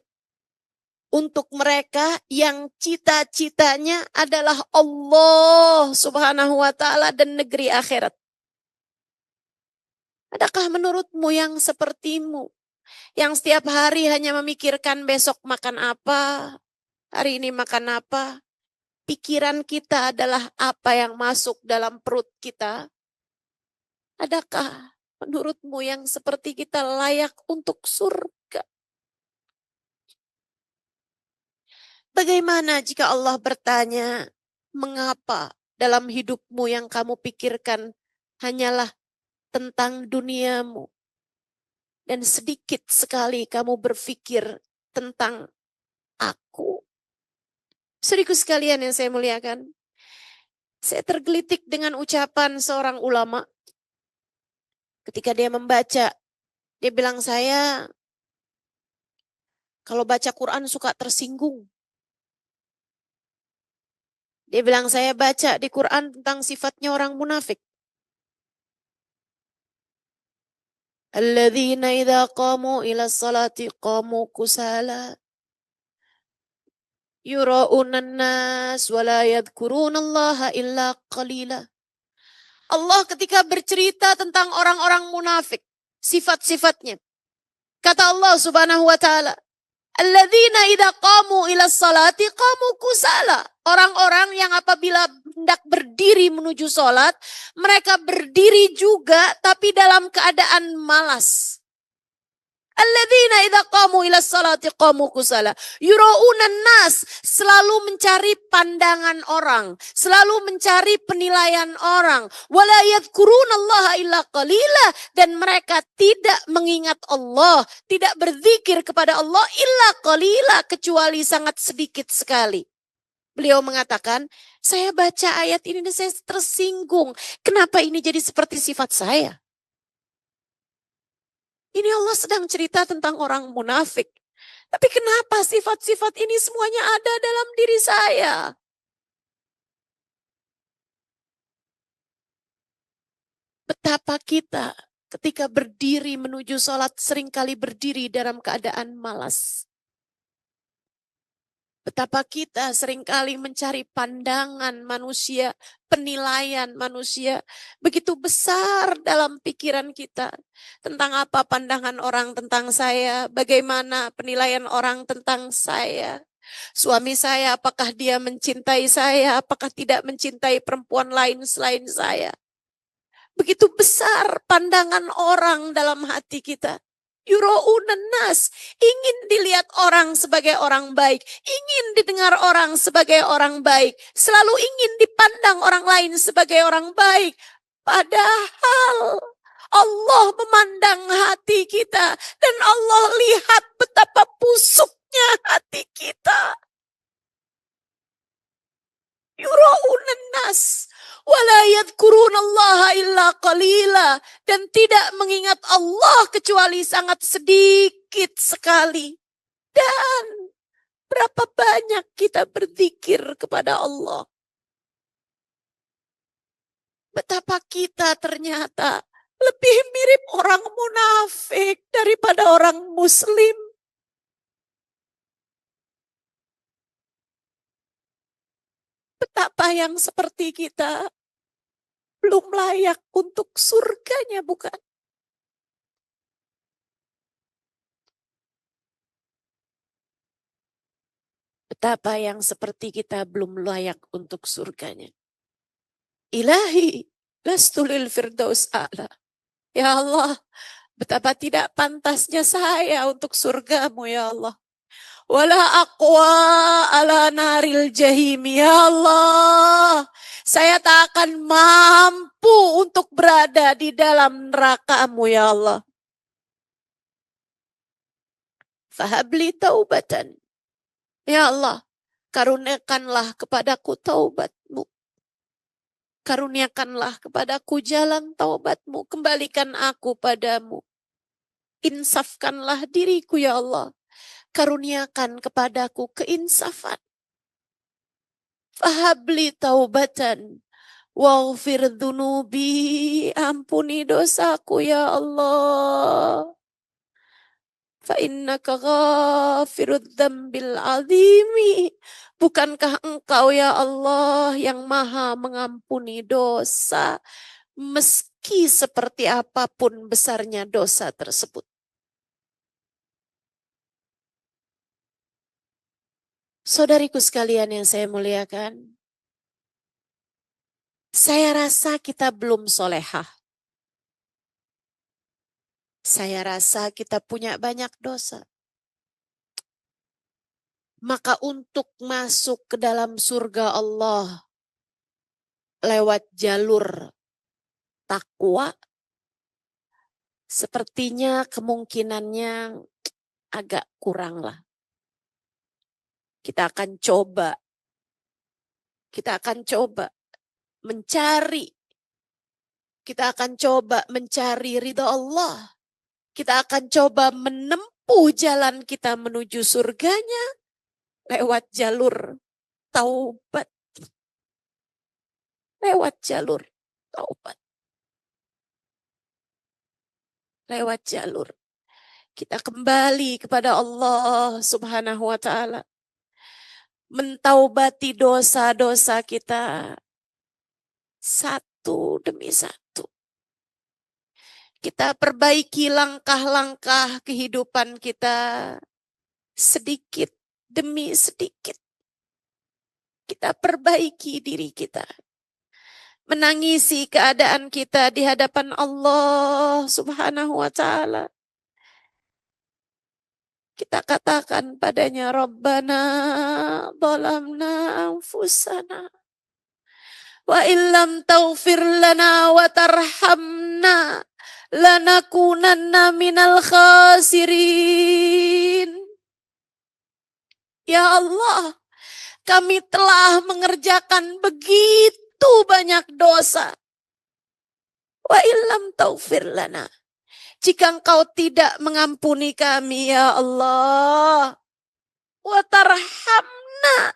Untuk mereka yang cita-citanya adalah Allah Subhanahu wa ta'ala dan negeri akhirat. Adakah menurutmu yang sepertimu? Yang setiap hari hanya memikirkan besok makan apa, hari ini makan apa. Pikiran kita adalah apa yang masuk dalam perut kita. Adakah menurutmu yang seperti kita layak untuk surga? Bagaimana jika Allah bertanya, mengapa dalam hidupmu yang kamu pikirkan hanyalah tentang duniamu? Dan sedikit sekali kamu berpikir tentang aku. Saudaraku sekalian yang saya muliakan, saya tergelitik dengan ucapan seorang ulama. Ketika dia membaca, dia bilang saya kalau baca Quran suka tersinggung. Dia bilang saya baca di Quran tentang sifatnya orang munafik. Alladzina idza qamu ila salati qamu kusala. Yura'unan nas wa la yadhkurunallaha illa qalila. Allah ketika bercerita tentang orang-orang munafik, sifat-sifatnya. Kata Allah Subhanahu wa taala, alladzina idza qamu ila salati qamu kusala. Orang-orang yang apabila hendak berdiri menuju salat, mereka berdiri juga tapi dalam keadaan malas. Alladzina idza qamu ila salati qamu kusala. Yura'unan nas, selalu mencari pandangan orang, selalu mencari penilaian orang. Wala yadhkurunallaha illa qalila, dan mereka tidak mengingat Allah, tidak berzikir kepada Allah illa qalila, kecuali sangat sedikit sekali. Beliau mengatakan, saya baca ayat ini dan saya tersinggung. Kenapa ini jadi seperti sifat saya? Ini Allah sedang cerita tentang orang munafik. Tapi kenapa sifat-sifat ini semuanya ada dalam diri saya? Betapa kita ketika berdiri menuju sholat seringkali berdiri dalam keadaan malas. Betapa kita seringkali mencari pandangan manusia, penilaian manusia. Begitu besar dalam pikiran kita. Tentang apa pandangan orang tentang saya, bagaimana penilaian orang tentang saya. Suami saya, apakah dia mencintai saya, apakah tidak mencintai perempuan lain selain saya. Begitu besar pandangan orang dalam hati kita. Yura'unan nas, ingin dilihat orang sebagai orang baik, ingin didengar orang sebagai orang baik, selalu ingin dipandang orang lain sebagai orang baik. Padahal Allah memandang hati kita dan Allah lihat betapa busuknya hati kita. Yura'unan nas wala yadhkurunallaha illa qalila, dan tidak mengingat Allah kecuali sangat sedikit sekali. Dan berapa banyak kita berzikir kepada Allah. Betapa kita ternyata lebih mirip orang munafik daripada orang muslim. Betapa yang seperti kita belum layak untuk surganya, bukan? Betapa yang seperti kita belum layak untuk surganya. Ilahi, lastulil firdaus a'la. Ya Allah, betapa tidak pantasnya saya untuk surgamu ya Allah. wala aqwa ala naril jahim. Ya Allah, saya tak akan mampu untuk berada di dalam neraka-Mu ya Allah. Fahabli taubatan. Ya Allah, karuniakanlah kepadaku taubat-Mu. Karuniakanlah kepadaku jalan taubat-Mu. Kembalikan aku padamu. Insafkanlah diriku ya Allah. Karuniakan kepadaku keinsafan. Fahabli taubatan. Waghfir dhunubi. Ampuni dosaku ya Allah. Fa'innaka ghafirud dzambil azimi. Bukankah Engkau ya Allah yang maha mengampuni dosa. Meski seperti apapun besarnya dosa tersebut. Saudariku sekalian yang saya muliakan. Saya rasa kita belum solehah. Saya rasa kita punya banyak dosa. Maka untuk masuk ke dalam surga Allah lewat jalur takwa, sepertinya kemungkinannya agak kurang lah. Kita akan coba mencari. Kita akan coba mencari ridha Allah. Kita akan coba menempuh jalan kita menuju surganya lewat jalur taubat. Lewat jalur taubat. Lewat jalur. Kita kembali kepada Allah Subhanahu wa ta'ala. Mentaubati dosa-dosa kita. Satu demi satu. Kita perbaiki langkah-langkah kehidupan kita. Sedikit demi sedikit. Kita perbaiki diri kita. Menangisi keadaan kita di hadapan Allah Subhanahu wa ta'ala. Kita katakan padanya, Rabbana zalamna anfusana. Wa illam taghfir lana wa tarhamna. Lanakunanna minal khasirin. Ya Allah, kami telah mengerjakan begitu banyak dosa. Wa illam taghfir lana. Jika Engkau tidak mengampuni kami ya Allah. Wa tarhamna.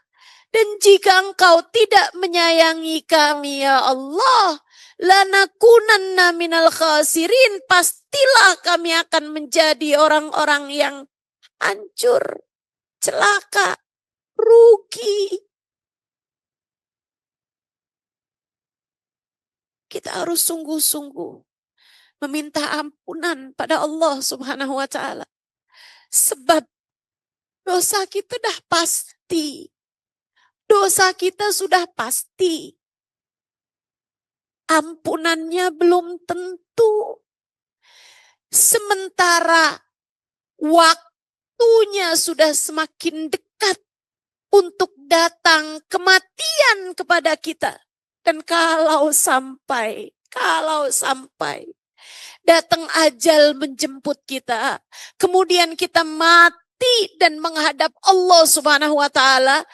Dan jika Engkau tidak menyayangi kami ya Allah. Lanakunanna minal khasirin. Pastilah kami akan menjadi orang-orang yang hancur, celaka, rugi. Kita harus sungguh-sungguh meminta ampunan pada Allah Subhanahu wa ta'ala. Sebab dosa kita dah pasti. Dosa kita sudah pasti. Ampunannya belum tentu. Sementara waktunya sudah semakin dekat untuk datang kematian kepada kita. Dan kalau sampai datang ajal menjemput kita, kemudian kita mati dan menghadap Allah Subhanahu wa ta'ala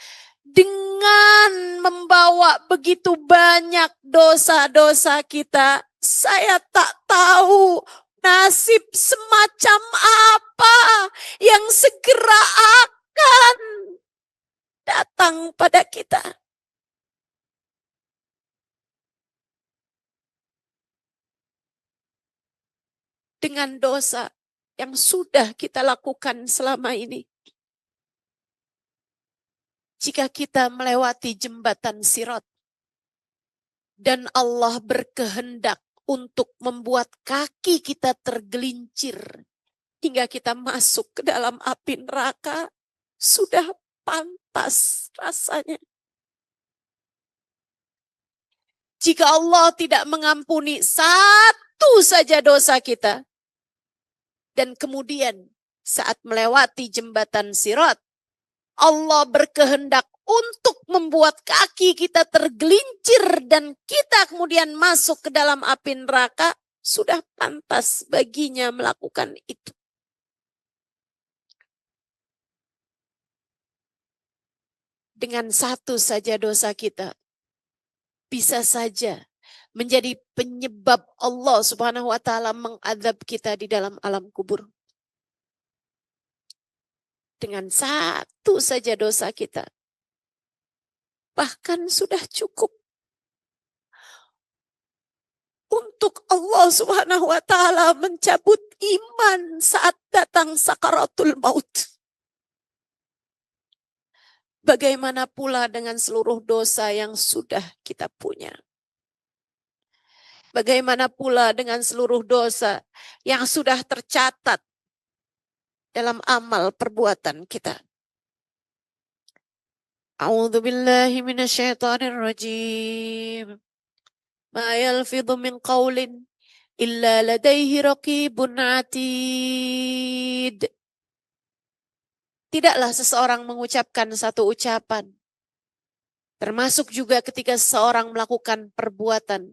dengan membawa begitu banyak dosa-dosa kita, saya tak tahu nasib semacam apa yang segera akan datang pada kita. Dengan dosa yang sudah kita lakukan selama ini. Jika kita melewati jembatan Sirat dan Allah berkehendak untuk membuat kaki kita tergelincir hingga kita masuk ke dalam api neraka, sudah pantas rasanya. Jika Allah tidak mengampuni satu saja dosa kita, dan kemudian saat melewati jembatan Sirat, Allah berkehendak untuk membuat kaki kita tergelincir dan kita kemudian masuk ke dalam api neraka, sudah pantas baginya melakukan itu. Dengan satu saja dosa kita, bisa saja menjadi penyebab Allah Subhanahu wa taala mengadab kita di dalam alam kubur. Dengan satu saja dosa kita, bahkan sudah cukup untuk Allah Subhanahu wa taala mencabut iman saat datang sakaratul maut. Bagaimana pula dengan seluruh dosa yang sudah kita punya? Bagaimana pula dengan seluruh dosa yang sudah tercatat dalam amal perbuatan kita? A'udzu billahi minasyaitonir rajim. Ma yalfidhu min qaulin illa ladaihi raqibun atid. Tidaklah seseorang mengucapkan satu ucapan, termasuk juga ketika seseorang melakukan perbuatan,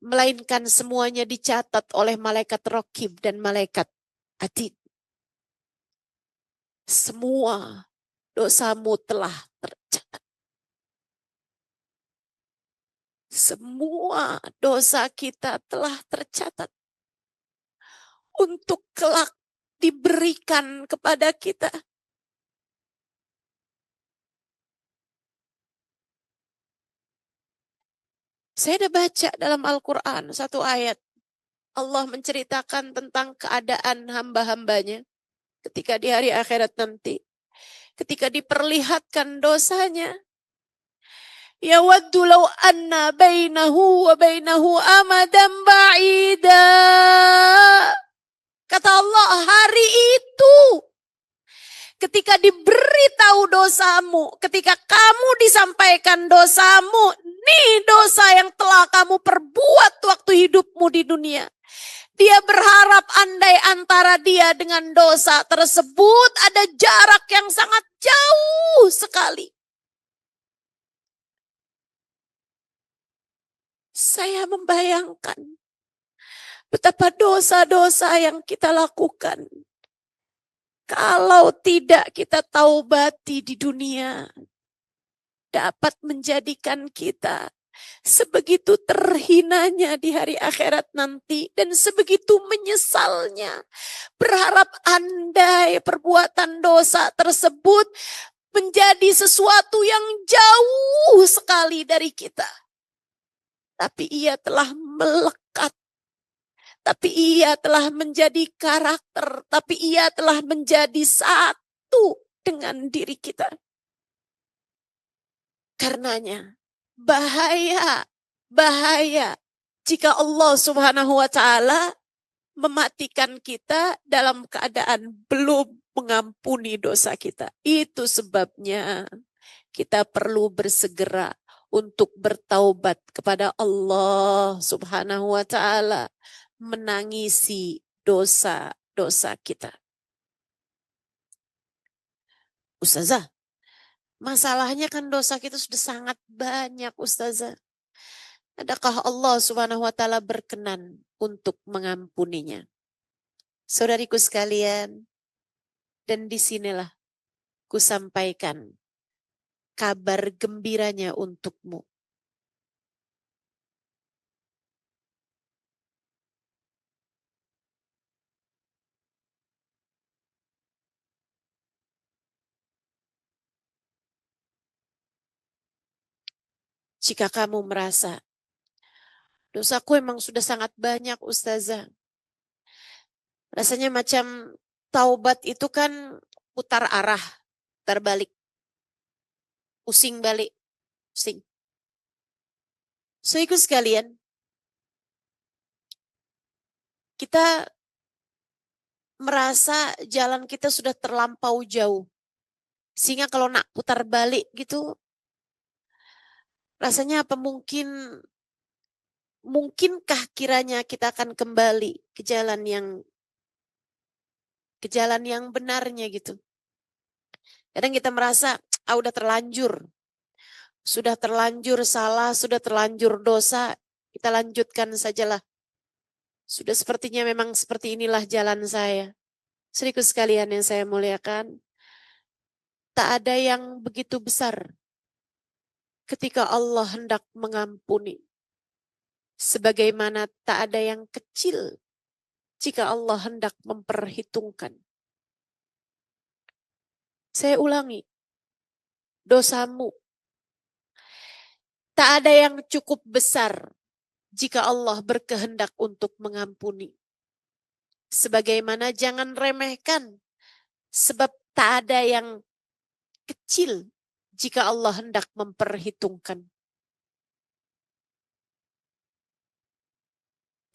melainkan semuanya dicatat oleh malaikat raqib dan malaikat atid. Semua dosamu telah tercatat. Semua dosa kita telah tercatat untuk kelak diberikan kepada kita. Saya ada baca dalam Al-Quran satu ayat. Allah menceritakan tentang keadaan hamba-hambanya ketika di hari akhirat nanti. Ketika diperlihatkan dosanya. Yawaddu law anna bainahu wa bainahu amadan ba'ida. Kata Allah, hari itu ketika diberitahu dosamu, ketika kamu disampaikan dosamu, nih dosa yang telah kamu perbuat waktu hidupmu di dunia. Dia berharap andai antara dia dengan dosa tersebut ada jarak yang sangat jauh sekali. Saya membayangkan betapa dosa-dosa yang kita lakukan. Kalau tidak kita taubati di dunia, dapat menjadikan kita sebegitu terhinanya di hari akhirat nanti dan sebegitu menyesalnya. Berharap andai perbuatan dosa tersebut menjadi sesuatu yang jauh sekali dari kita. Tapi ia telah melekat. Tapi ia telah menjadi karakter. Tapi ia telah menjadi satu dengan diri kita. Karenanya bahaya jika Allah Subhanahu wa taala mematikan kita dalam keadaan belum mengampuni dosa kita. Itu sebabnya kita perlu bersegera untuk bertaubat kepada Allah Subhanahu wa taala, menangisi dosa-dosa kita. Ustazah, masalahnya kan dosa kita sudah sangat banyak, Ustazah. Adakah Allah Subhanahu wa taala berkenan untuk mengampuninya? Saudariku sekalian, dan disinilah kusampaikan kabar gembiranya untukmu. Jika kamu merasa dosaku emang sudah sangat banyak, Ustazah. Rasanya macam taubat itu kan putar arah, putar balik. Pusing balik, pusing. So ikut sekalian, kita merasa jalan kita sudah terlampau jauh. Sehingga kalau nak putar balik gitu, rasanya apa mungkinkah kiranya kita akan kembali ke jalan yang benarnya gitu. Kadang kita merasa, udah terlanjur. Sudah terlanjur salah, sudah terlanjur dosa, kita lanjutkan sajalah. Sudah sepertinya memang seperti inilah jalan saya. Saudaraku sekalian yang saya muliakan, tak ada yang begitu besar ketika Allah hendak mengampuni. Sebagaimana tak ada yang kecil jika Allah hendak memperhitungkan. Saya ulangi, dosamu tak ada yang cukup besar jika Allah berkehendak untuk mengampuni. Sebagaimana jangan remehkan, sebab tak ada yang kecil jika Allah hendak memperhitungkan.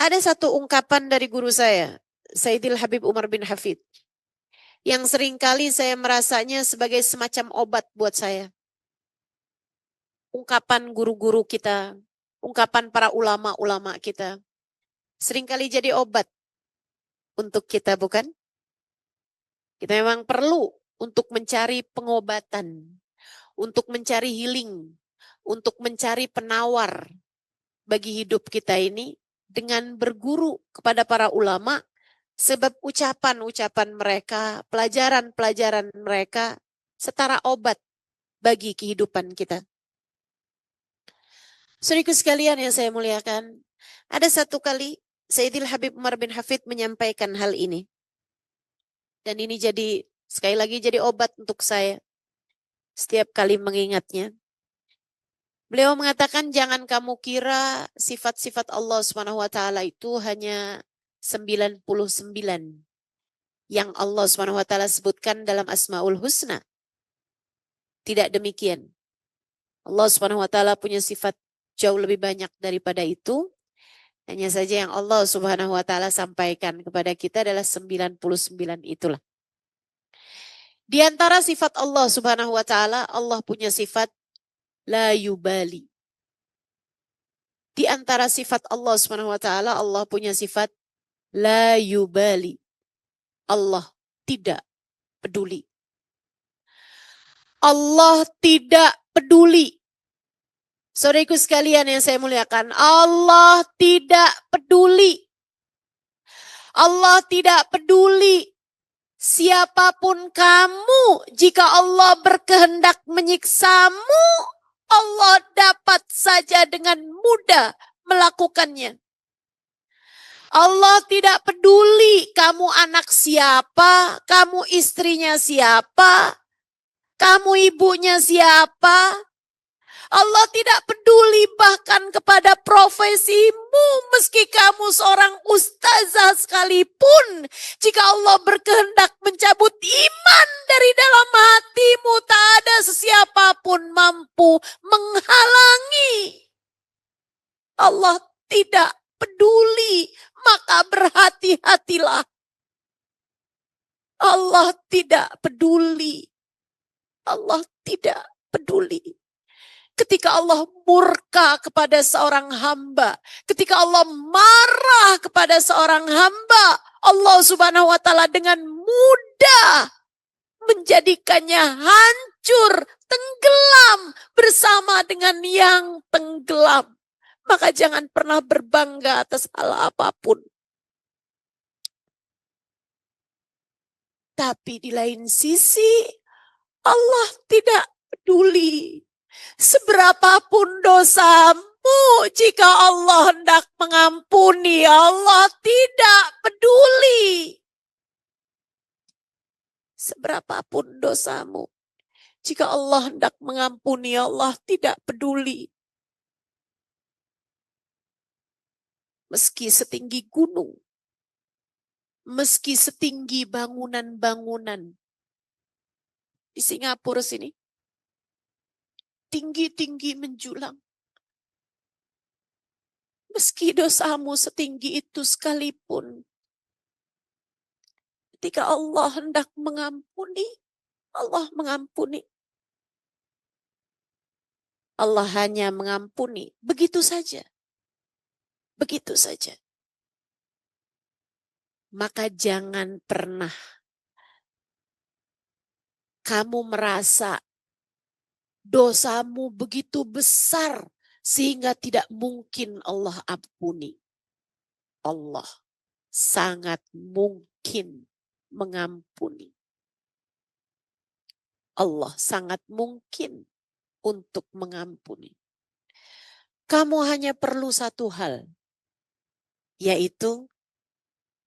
Ada satu ungkapan dari guru saya, Sayyidil Habib Umar bin Hafid, yang seringkali saya merasanya sebagai semacam obat buat saya. Ungkapan guru-guru kita, ungkapan para ulama-ulama kita, seringkali jadi obat untuk kita, bukan? Kita memang perlu untuk mencari pengobatan, untuk mencari healing, untuk mencari penawar bagi hidup kita ini dengan berguru kepada para ulama, sebab ucapan-ucapan mereka, pelajaran-pelajaran mereka setara obat bagi kehidupan kita. Saudaraku sekalian yang saya muliakan, ada satu kali Sayyidil Habib Umar bin Hafid menyampaikan hal ini. Dan ini jadi, sekali lagi jadi obat untuk saya setiap kali mengingatnya. Beliau mengatakan, jangan kamu kira sifat-sifat Allah SWT itu hanya 99 yang Allah SWT sebutkan dalam Asmaul Husna. Tidak demikian. Allah SWT punya sifat jauh lebih banyak daripada itu. Hanya saja yang Allah SWT sampaikan kepada kita adalah 99 itulah. Di antara sifat Allah SWT, Allah punya sifat la yubali. Di antara sifat Allah SWT, Allah punya sifat la yubali. Allah tidak peduli. Allah tidak peduli. Saudaraku sekalian yang saya muliakan, Allah tidak peduli. Allah tidak peduli siapapun kamu. Jika Allah berkehendak menyiksamu, Allah dapat saja dengan mudah melakukannya. Allah tidak peduli kamu anak siapa, kamu istrinya siapa, kamu ibunya siapa. Allah tidak peduli bahkan kepada profesimu, meski kamu seorang ustazah sekalipun. Jika Allah berkehendak mencabut iman dari dalam hatimu, tak ada sesiapapun mampu menghalangi. Allah tidak peduli, maka berhati-hatilah. Allah tidak peduli. Allah tidak peduli. Ketika Allah murka kepada seorang hamba, ketika Allah marah kepada seorang hamba, Allah Subhanahu wa taala dengan mudah menjadikannya hancur, tenggelam bersama dengan yang tenggelam. Maka jangan pernah berbangga atas hal apapun. Tapi di lain sisi, Allah tidak peduli. Seberapapun dosamu, jika Allah hendak mengampuni, Allah tidak peduli. Seberapapun dosamu, jika Allah hendak mengampuni, Allah tidak peduli. Meski setinggi gunung, meski setinggi bangunan-bangunan. Di Singapura sini, tinggi-tinggi menjulang. Meski dosamu setinggi itu sekalipun, ketika Allah hendak mengampuni, Allah mengampuni. Allah hanya mengampuni, begitu saja. Begitu saja. Maka jangan pernah kamu merasa dosamu begitu besar sehingga tidak mungkin Allah ampuni. Allah sangat mungkin mengampuni. Allah sangat mungkin untuk mengampuni. Kamu hanya perlu satu hal, yaitu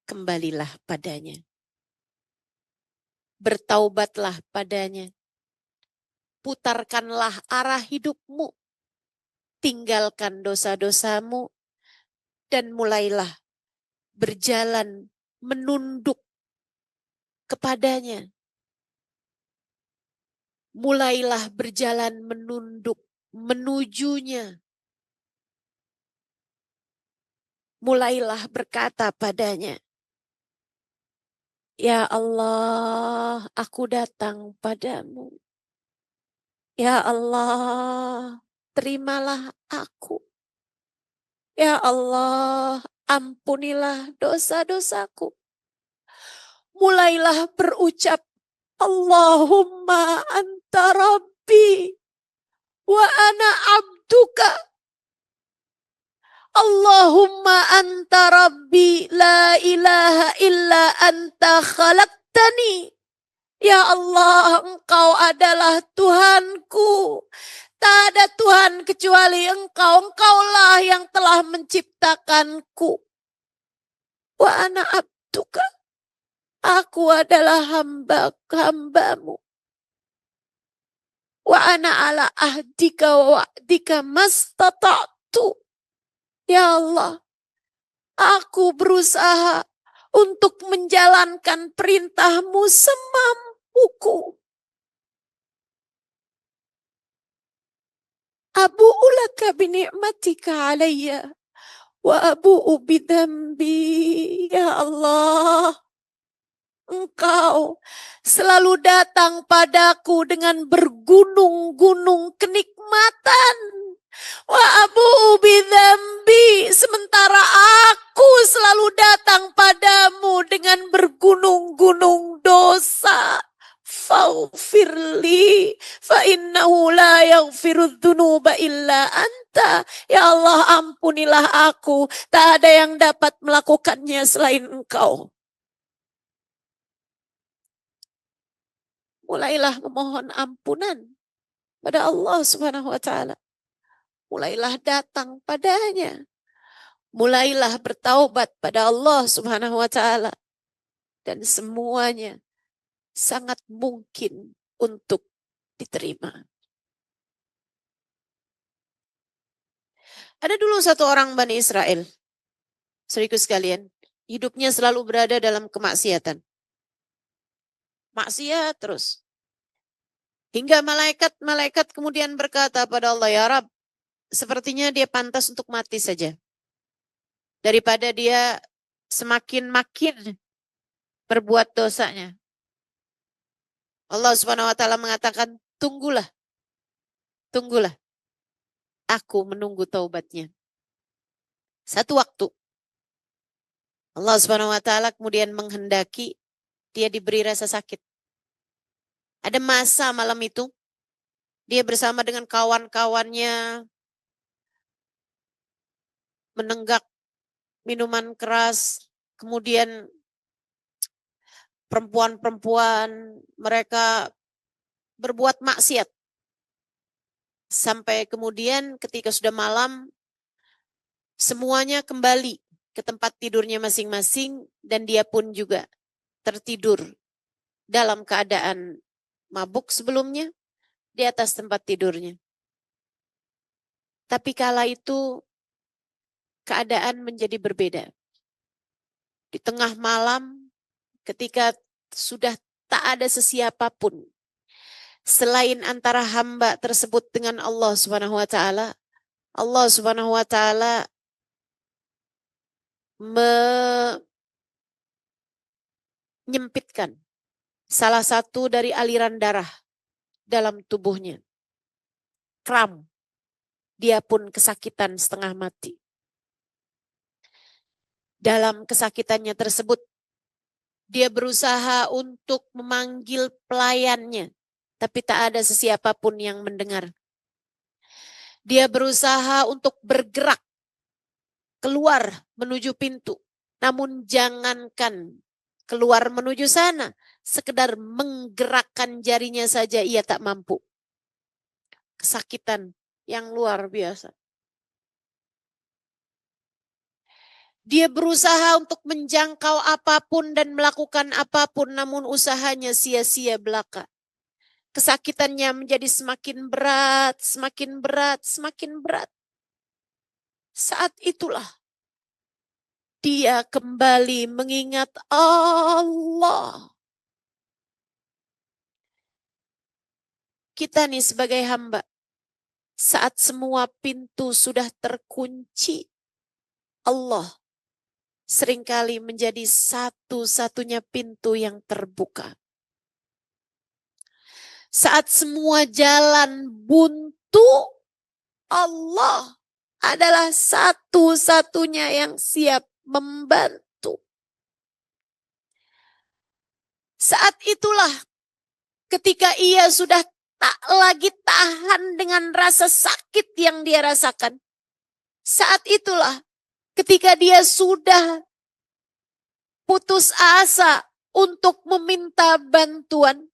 kembalilah padanya. Bertaubatlah padanya. Putarkanlah arah hidupmu. Tinggalkan dosa-dosamu dan mulailah berjalan menunduk kepadanya. Mulailah berjalan menunduk menujunya. Mulailah berkata padanya, ya Allah, aku datang padamu. Ya Allah, terimalah aku. Ya Allah, ampunilah dosa-dosaku. Mulailah berucap, Allahumma anta rabbi wa ana abduka. Allahumma anta rabbi la ilaha illa anta khalaqtani. Ya Allah, Engkau adalah Tuhanku. Tak ada Tuhan kecuali Engkau. Engkaulah yang telah menciptakanku. Wa ana abduka. Aku adalah hamba-hambamu. Wa ana ala ahdika wa wa'dika mastata'tu. Ya Allah, aku berusaha untuk menjalankan perintahmu semampuku. Abu'u laka bini'matika alayya wa abu'u bidambi. Ya Allah, Engkau selalu datang padaku dengan bergunung-gunung kenikmatan. Wa abu'u bidambi. Sementara aku selalu datang padamu dengan bergunung-gunung dosa. Faghfirli fa innahu la yaghfirudz dzunuba illa anta. Ya Allah, ampunilah aku, tak ada yang dapat melakukannya selain Engkau. Mulailah memohon ampunan pada Allah Subhanahu wa taala. Mulailah datang padanya. Mulailah bertaubat pada Allah Subhanahu wa taala. Dan semuanya sangat mungkin untuk diterima. Ada dulu satu orang Bani Israel. Saudaraku sekalian, hidupnya selalu berada dalam kemaksiatan. Maksiat terus. Hingga malaikat kemudian berkata pada Allah, ya Rabb, sepertinya dia pantas untuk mati saja. Daripada dia semakin makin berbuat dosanya. Allah Subhanahu wa taala mengatakan, tunggulah. Aku menunggu taubatnya. Satu waktu Allah Subhanahu wa taala kemudian menghendaki dia diberi rasa sakit. Ada masa malam itu dia bersama dengan kawan-kawannya menenggak minuman keras, kemudian perempuan-perempuan mereka berbuat maksiat. Sampai kemudian ketika sudah malam semuanya kembali ke tempat tidurnya masing-masing dan dia pun juga tertidur dalam keadaan mabuk sebelumnya di atas tempat tidurnya. Tapi kala itu keadaan menjadi berbeda. Di tengah malam ketika sudah tak ada sesiapapun selain antara hamba tersebut dengan Allah Subhanahu wa taala, Allah Subhanahu wa taala menyempitkan salah satu dari aliran darah dalam tubuhnya. Kram. Dia pun kesakitan setengah mati. Dalam kesakitannya tersebut, dia berusaha untuk memanggil pelayannya tapi tak ada sesiapapun yang mendengar. Dia berusaha untuk bergerak keluar menuju pintu. Namun jangankan keluar menuju sana, sekedar menggerakkan jarinya saja ia tak mampu. Kesakitan yang luar biasa. Dia berusaha untuk menjangkau apapun dan melakukan apapun, namun usahanya sia-sia belaka. Kesakitannya menjadi semakin berat, semakin berat, semakin berat. Saat itulah dia kembali mengingat Allah. Kita nih sebagai hamba, saat semua pintu sudah terkunci, Allah seringkali menjadi satu-satunya pintu yang terbuka. Saat semua jalan buntu, Allah adalah satu-satunya yang siap membantu. Saat itulah ketika ia sudah tak lagi tahan dengan rasa sakit yang dia rasakan. Saat itulah ketika dia sudah putus asa untuk meminta bantuan.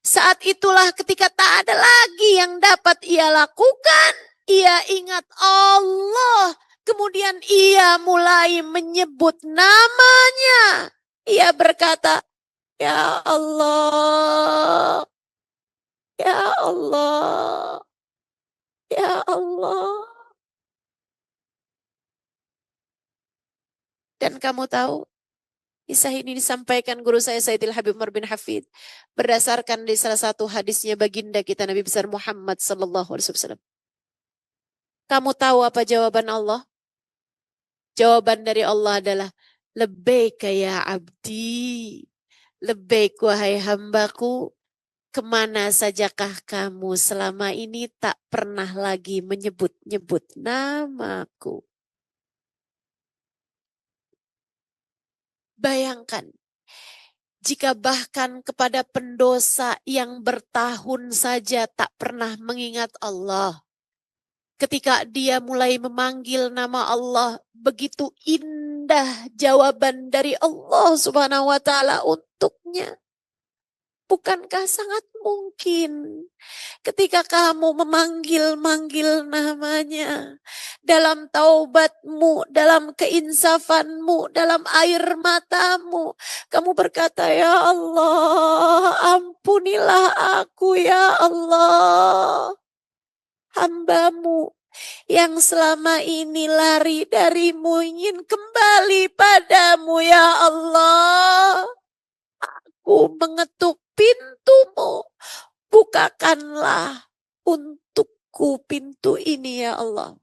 Saat itulah ketika tak ada lagi yang dapat ia lakukan. Ia ingat Allah. Kemudian ia mulai menyebut namanya. Ia berkata, Ya Allah, Ya Allah, Ya Allah. Dan kamu tahu, kisah ini disampaikan guru saya Sayyidil Habib Umar bin Hafid berdasarkan di salah satu hadisnya baginda kita Nabi besar Muhammad sallallahu alaihi wasallam. Kamu tahu apa jawaban Allah? Jawaban dari Allah adalah labbaika ya abdi. Labbaik wahai hambaku. Kemana sajakah kamu selama ini tak pernah lagi menyebut-nyebut namaku? Bayangkan, jika bahkan kepada pendosa yang bertahun saja tak pernah mengingat Allah. Ketika dia mulai memanggil nama Allah, begitu indah jawaban dari Allah Subhanahu wa taala untuknya. Bukankah sangat mungkin ketika kamu memanggil-manggil namanya, dalam taubatmu, dalam keinsafanmu, dalam air matamu, kamu berkata, Ya Allah, ampunilah aku ya Allah, hambamu yang selama ini lari darimu ingin kembali padamu ya Allah. Aku mengetuk pintumu, bukakanlah untukku pintu ini ya Allah.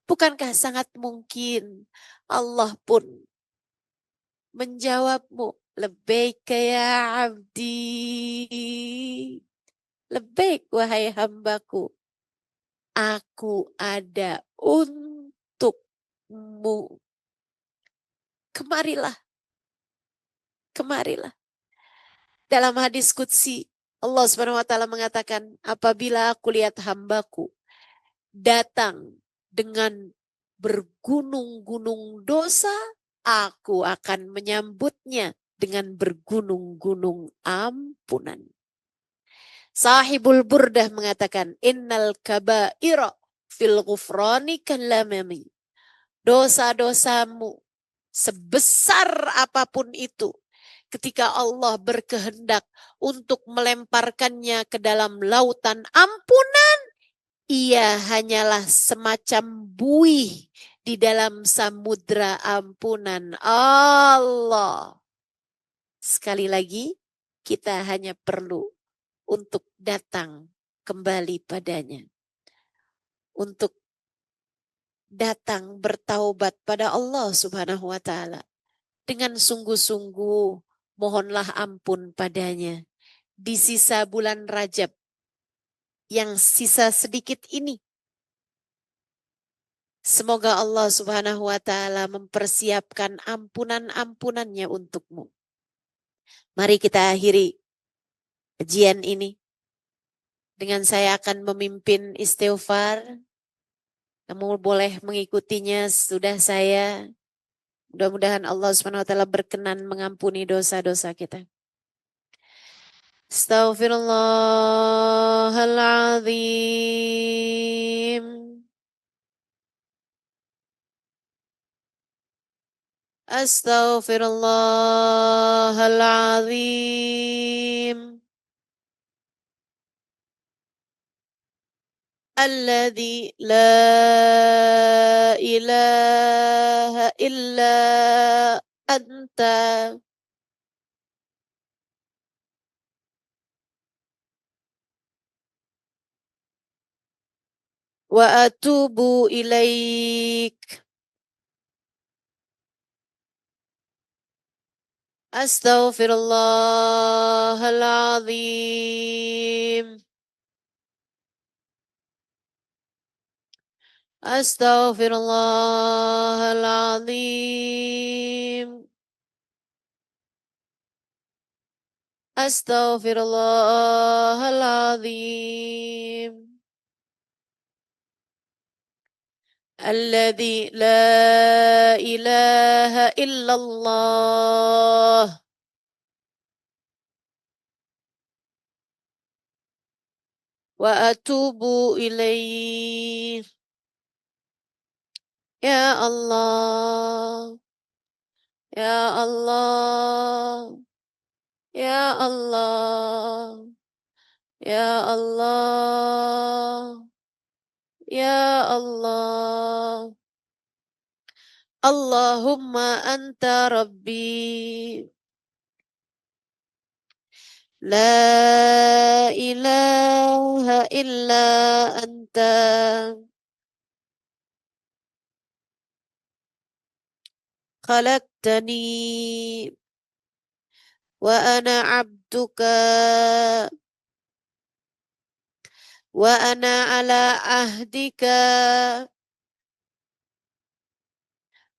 Bukankah sangat mungkin Allah pun menjawabmu, labbaik ya abdi, labbaik wahai hambaku, aku ada untukmu. Kemarilah. Kemarilah. Dalam hadis qudsi, Allah Subhanahu wa taala mengatakan, apabila aku lihat hambaku datang dengan bergunung-gunung dosa, aku akan menyambutnya dengan bergunung-gunung ampunan. Sahibul Burdah mengatakan, innal kaba'ira fil ghufrani kallamami. Dosa-dosamu sebesar apapun itu, ketika Allah berkehendak untuk melemparkannya ke dalam lautan ampunan, ia hanyalah semacam buih di dalam samudra ampunan Allah. Sekali lagi, kita hanya perlu untuk datang kembali padanya. Untuk datang bertaubat pada Allah Subhanahu wa taala. Dengan sungguh-sungguh mohonlah ampun padanya. Di sisa bulan Rajab yang sisa sedikit ini, semoga Allah Subhanahu wa taala mempersiapkan ampunan-ampunannya untukmu. Mari kita akhiri kajian ini. Dengan saya akan memimpin istighfar. Kamu boleh mengikutinya sudah saya. Mudah-mudahan Allah SWT berkenan mengampuni dosa-dosa kita. Astaghfirullahaladzim. Astaghfirullahaladzim. Alladzi la ilaha illa anta. Wa atubu ilaik. Astaghfirullahaladzim. Astaghfirullahaladzim. Astaghfirullahaladzim. Alladzi la ilaha illallah. Wa atubu ilaih. Ya Allah. Ya Allah. Ya Allah. Ya Allah. Ya Allah. Allahumma anta rabbi. La ilaha illa anta. Khalaqtani wa ana abduka wa ana ala ahdika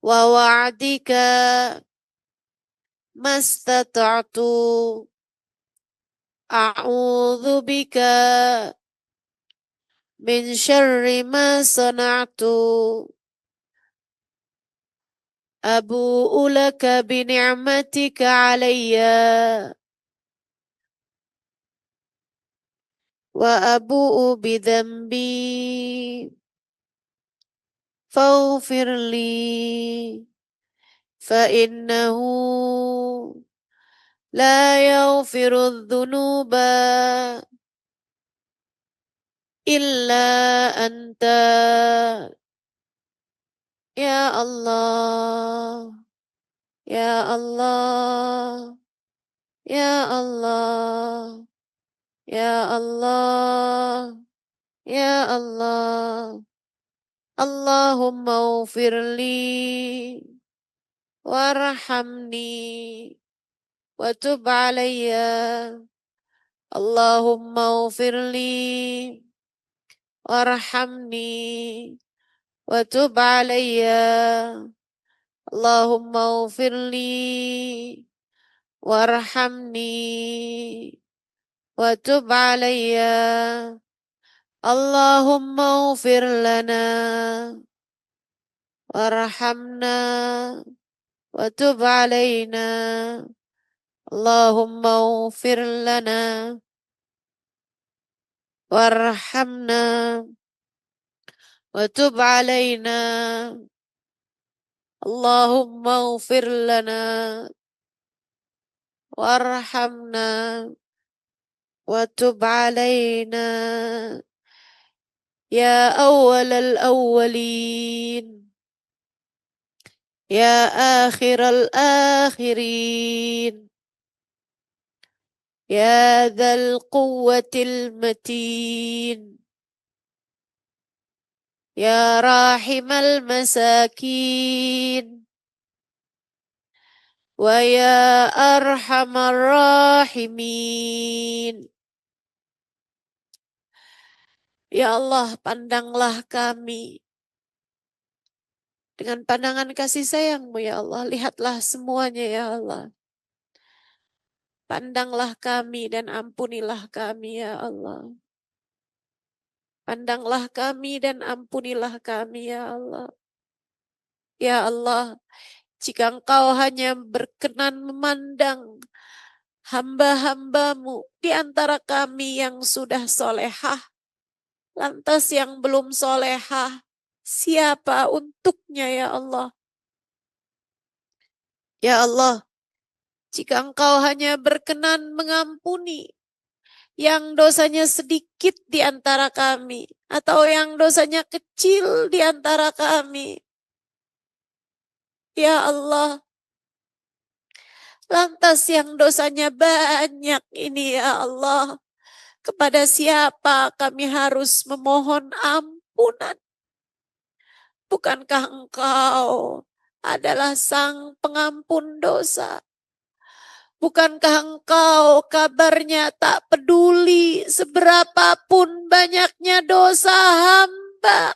wa wa'dika mastata'tu a'udzu bika min syarri ma sana'tu abu'u laka bi ni'matika alayya wa abu'u bi dhanbi faghfir li fa innahu la yaghfiru dhunuba illa anta. Ya Allah, Ya Allah, Ya Allah, Ya Allah, Ya Allah. Allahumma ufirli warhamni wa tub alayya. Allahumma ufirli warhamni wa tub alayya. Allahumma ufirli warhamni wa tub alayya. Allahumma ufir lana warhamna wa tub alayna. Allahumma ufir lana warhamna wa tub alayna. Allahumma ufir lana warhamna wa tub alayna. Ya awwalal awwalin, ya akhiral akhirin, ya dzal quwwatil matin, ya rahimal masakin, wa ya arhamar rahimin. Ya Allah, pandanglah kami dengan pandangan kasih sayang-Mu ya Allah. Lihatlah semuanya ya Allah. Pandanglah kami dan ampunilah kami ya Allah. Pandanglah kami dan ampunilah kami ya Allah. Ya Allah, jika Engkau hanya berkenan memandang hamba-hambamu di antara kami yang sudah solehah, lantas yang belum solehah, siapa untuknya ya Allah? Ya Allah, jika Engkau hanya berkenan mengampuni yang dosanya sedikit di antara kami, atau yang dosanya kecil di antara kami, ya Allah, lantas yang dosanya banyak ini ya Allah, kepada siapa kami harus memohon ampunan? Bukankah Engkau adalah Sang Pengampun dosa? Bukankah Engkau kabarnya tak peduli seberapapun banyaknya dosa hamba?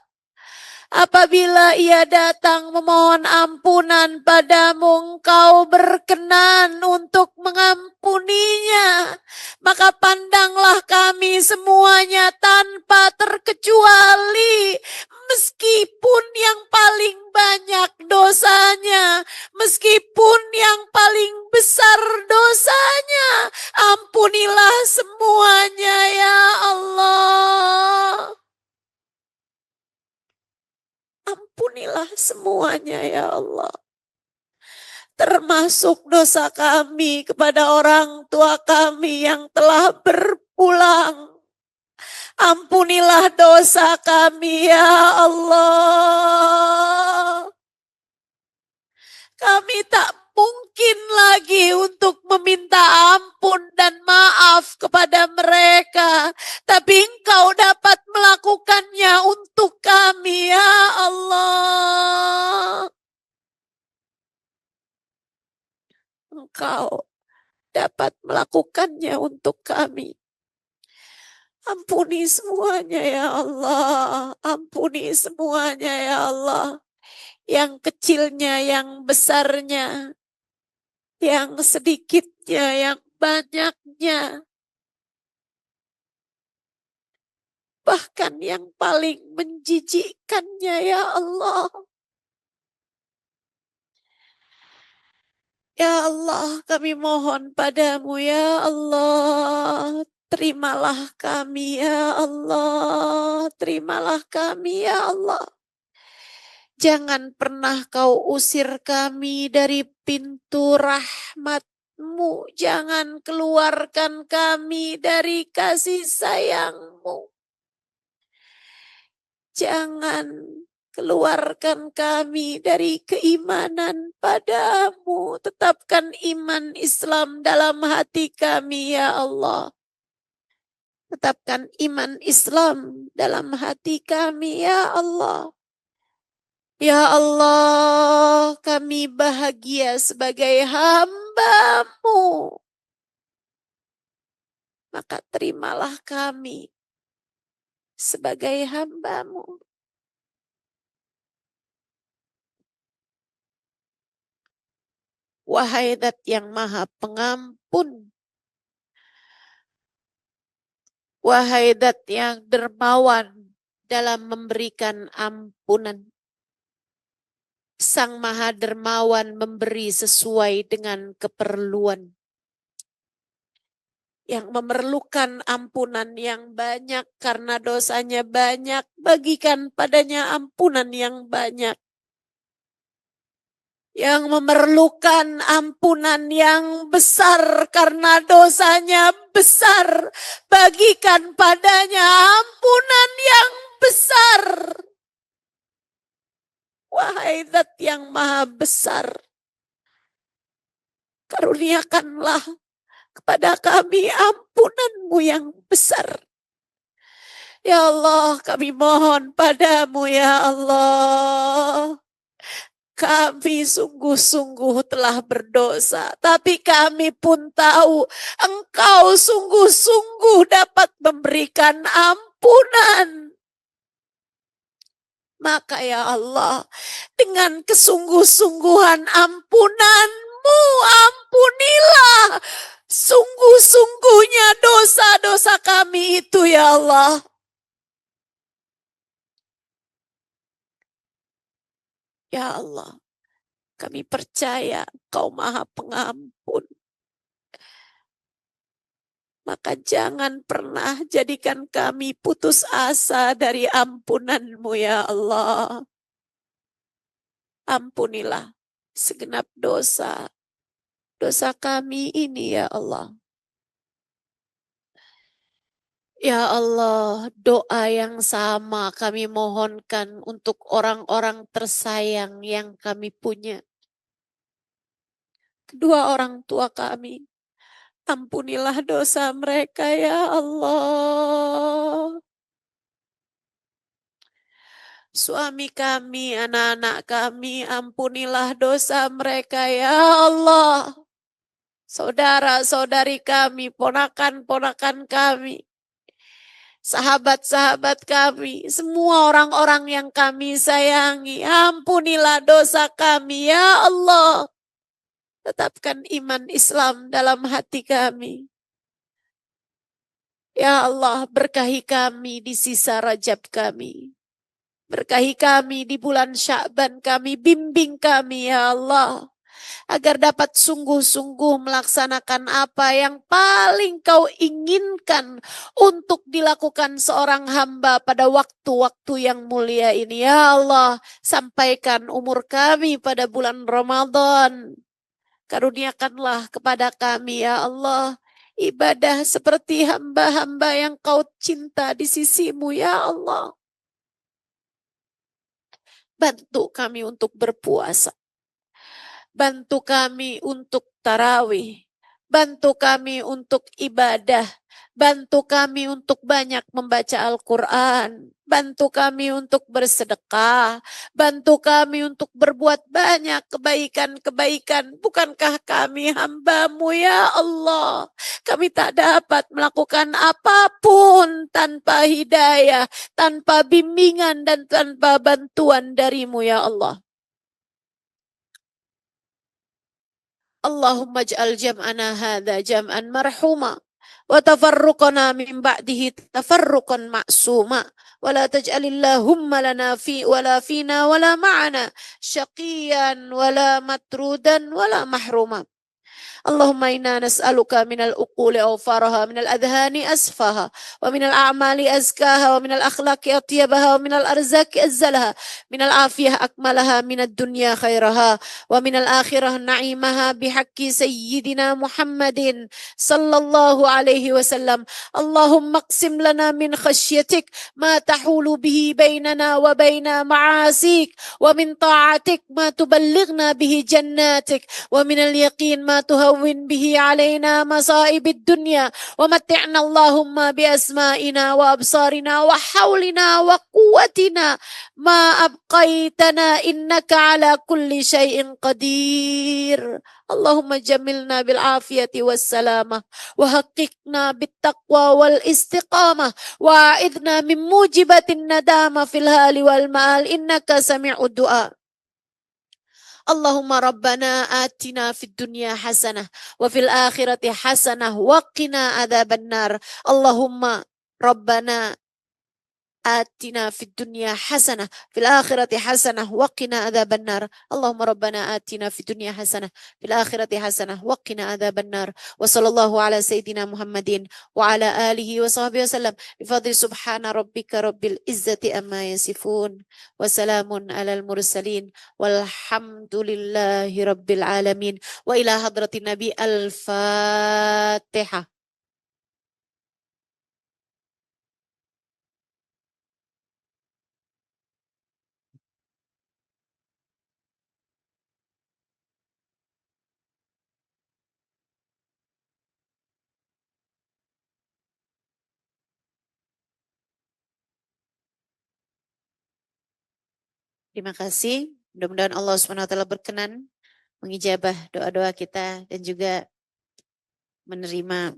Apabila ia datang memohon ampunan padamu, Engkau berkenan untuk mengampuninya. Maka pandanglah kami semuanya tanpa terkecuali. Meskipun yang paling banyak dosanya, meskipun yang paling besar dosanya, ampunilah semuanya ya Allah. Ampunilah semuanya ya Allah. Termasuk dosa kami kepada orang tua kami yang telah berpulang. Ampunilah dosa kami ya Allah. Kami tak mungkin lagi untuk meminta ampun dan maaf kepada mereka. Tapi Engkau dapat melakukannya untuk kami ya Allah. Engkau dapat melakukannya untuk kami. Ampuni semuanya ya Allah. Ampuni semuanya ya Allah. Yang kecilnya, yang besarnya. Yang sedikitnya, yang banyaknya. Bahkan yang paling menjijikkannya ya Allah. Ya Allah, kami mohon padamu ya Allah. Terimalah kami ya Allah. Terimalah kami ya Allah. Jangan pernah kau usir kami dari pintu rahmat-Mu. Jangan keluarkan kami dari kasih sayang-Mu. Jangan keluarkan kami dari keimanan padamu. Tetapkan iman Islam dalam hati kami ya Allah. Tetapkan iman Islam dalam hati kami ya Allah. Ya Allah, kami bahagia sebagai hamba-Mu. Maka terimalah kami sebagai hamba-Mu. Wahai Zat yang Maha Pengampun, wahai Zat yang dermawan dalam memberikan ampunan, Sang Maha Dermawan memberi sesuai dengan keperluan. Yang memerlukan ampunan yang banyak karena dosanya banyak, bagikan padanya ampunan yang banyak. Yang memerlukan ampunan yang besar karena dosanya besar, bagikan padanya ampunan yang besar. Wahai Zat yang Maha Besar, karuniakanlah kepada kami ampunan-Mu yang besar. Ya Allah, kami mohon padamu ya Allah. Kami sungguh-sungguh telah berdosa, tapi kami pun tahu Engkau sungguh-sungguh dapat memberikan ampunan. Maka ya Allah, dengan kesungguh-sungguhan ampunan-Mu, ampunilah Ya Allah, kami percaya Engkau Maha Pengampun. Maka jangan pernah jadikan kami putus asa dari ampunan-Mu ya Allah. Ampunilah segenap dosa kami ini ya Allah. Ya Allah, doa yang sama kami mohonkan untuk orang-orang tersayang yang kami punya. Kedua orang tua kami, ampunilah dosa mereka ya Allah. Suami kami, anak-anak kami, ampunilah dosa mereka ya Allah. Saudara-saudari kami, ponakan-ponakan kami, sahabat-sahabat kami, semua orang-orang yang kami sayangi, ampunilah dosa kami ya Allah. Tetapkan iman Islam dalam hati kami. Ya Allah, berkahi kami di sisa Rajab kami. Berkahi kami di bulan Sya'ban kami, bimbing kami ya Allah. Agar dapat sungguh-sungguh melaksanakan apa yang paling kau inginkan untuk dilakukan seorang hamba pada waktu-waktu yang mulia ini. Ya Allah, sampaikan umur kami pada bulan Ramadan. Karuniakanlah kepada kami ya Allah ibadah seperti hamba-hamba yang kau cinta di sisimu ya Allah. Bantu kami untuk berpuasa. Bantu kami untuk tarawih. Bantu kami untuk ibadah. Bantu kami untuk banyak membaca Al-Quran. Bantu kami untuk bersedekah. Bantu kami untuk berbuat banyak kebaikan-kebaikan. Bukankah kami hamba-Mu ya Allah? Kami tak dapat melakukan apapun tanpa hidayah, tanpa bimbingan dan tanpa bantuan dari-Mu ya Allah. Allahumma ij'al jam'ana hadha jam'an marhuma wa tafarruqana min ba'dihi tafarruqan ma'suma wa la taj'alillahumma lana fi wala fina wala ma'ana syaqiyan wala matrudan wala mahruma. اللهم إنا نسألك من الأقول أوفارها من الأذهان أسفها ومن الأعمال أزكاها ومن الأخلاق أطيبها ومن الأرزاق أزلها من العافية أكملها من الدنيا خيرها ومن الآخرة نعيمها بحق سيدنا محمد صلى الله عليه وسلم. اللهم اقسم لنا من خشيتك ما تحول به بيننا وبين معاصيك ومن طاعتك ما تبلغنا به جناتك ومن اليقين ما تهون به علينا مصائب الدنيا ومتعنا اللهم بأسمائنا وأبصارنا وحولنا وقوتنا ما أبقيتنا إنك على كل شيء قدير. اللهم جملنا بالعافية والسلامة وحققنا بالتقوى والاستقامة وأعذنا من موجبة الندامة في الهال والمآل إنك سميع الدعاء. اللهم ربنا آتنا في الدنيا حسنة وفي الآخرة حسنة وقنا عذاب النار. اللهم ربنا آتنا في الدنيا حسنة في الآخرة حسنة وقنا عذاب النار. اللهم ربنا آتنا في الدنيا حسنة في الآخرة حسنة وقنا عذاب النار. وصلى الله على سيدنا محمد وعلى آله وصحبه وسلم بفضل سبحان ربك رب العزة أما يصفون وسلام على المرسلين والحمد لله رب العالمين. وإلى حضرة النبي الفاتحة. Terima kasih. Mudah-mudahan Allah SWT berkenan mengijabah doa-doa kita dan juga menerima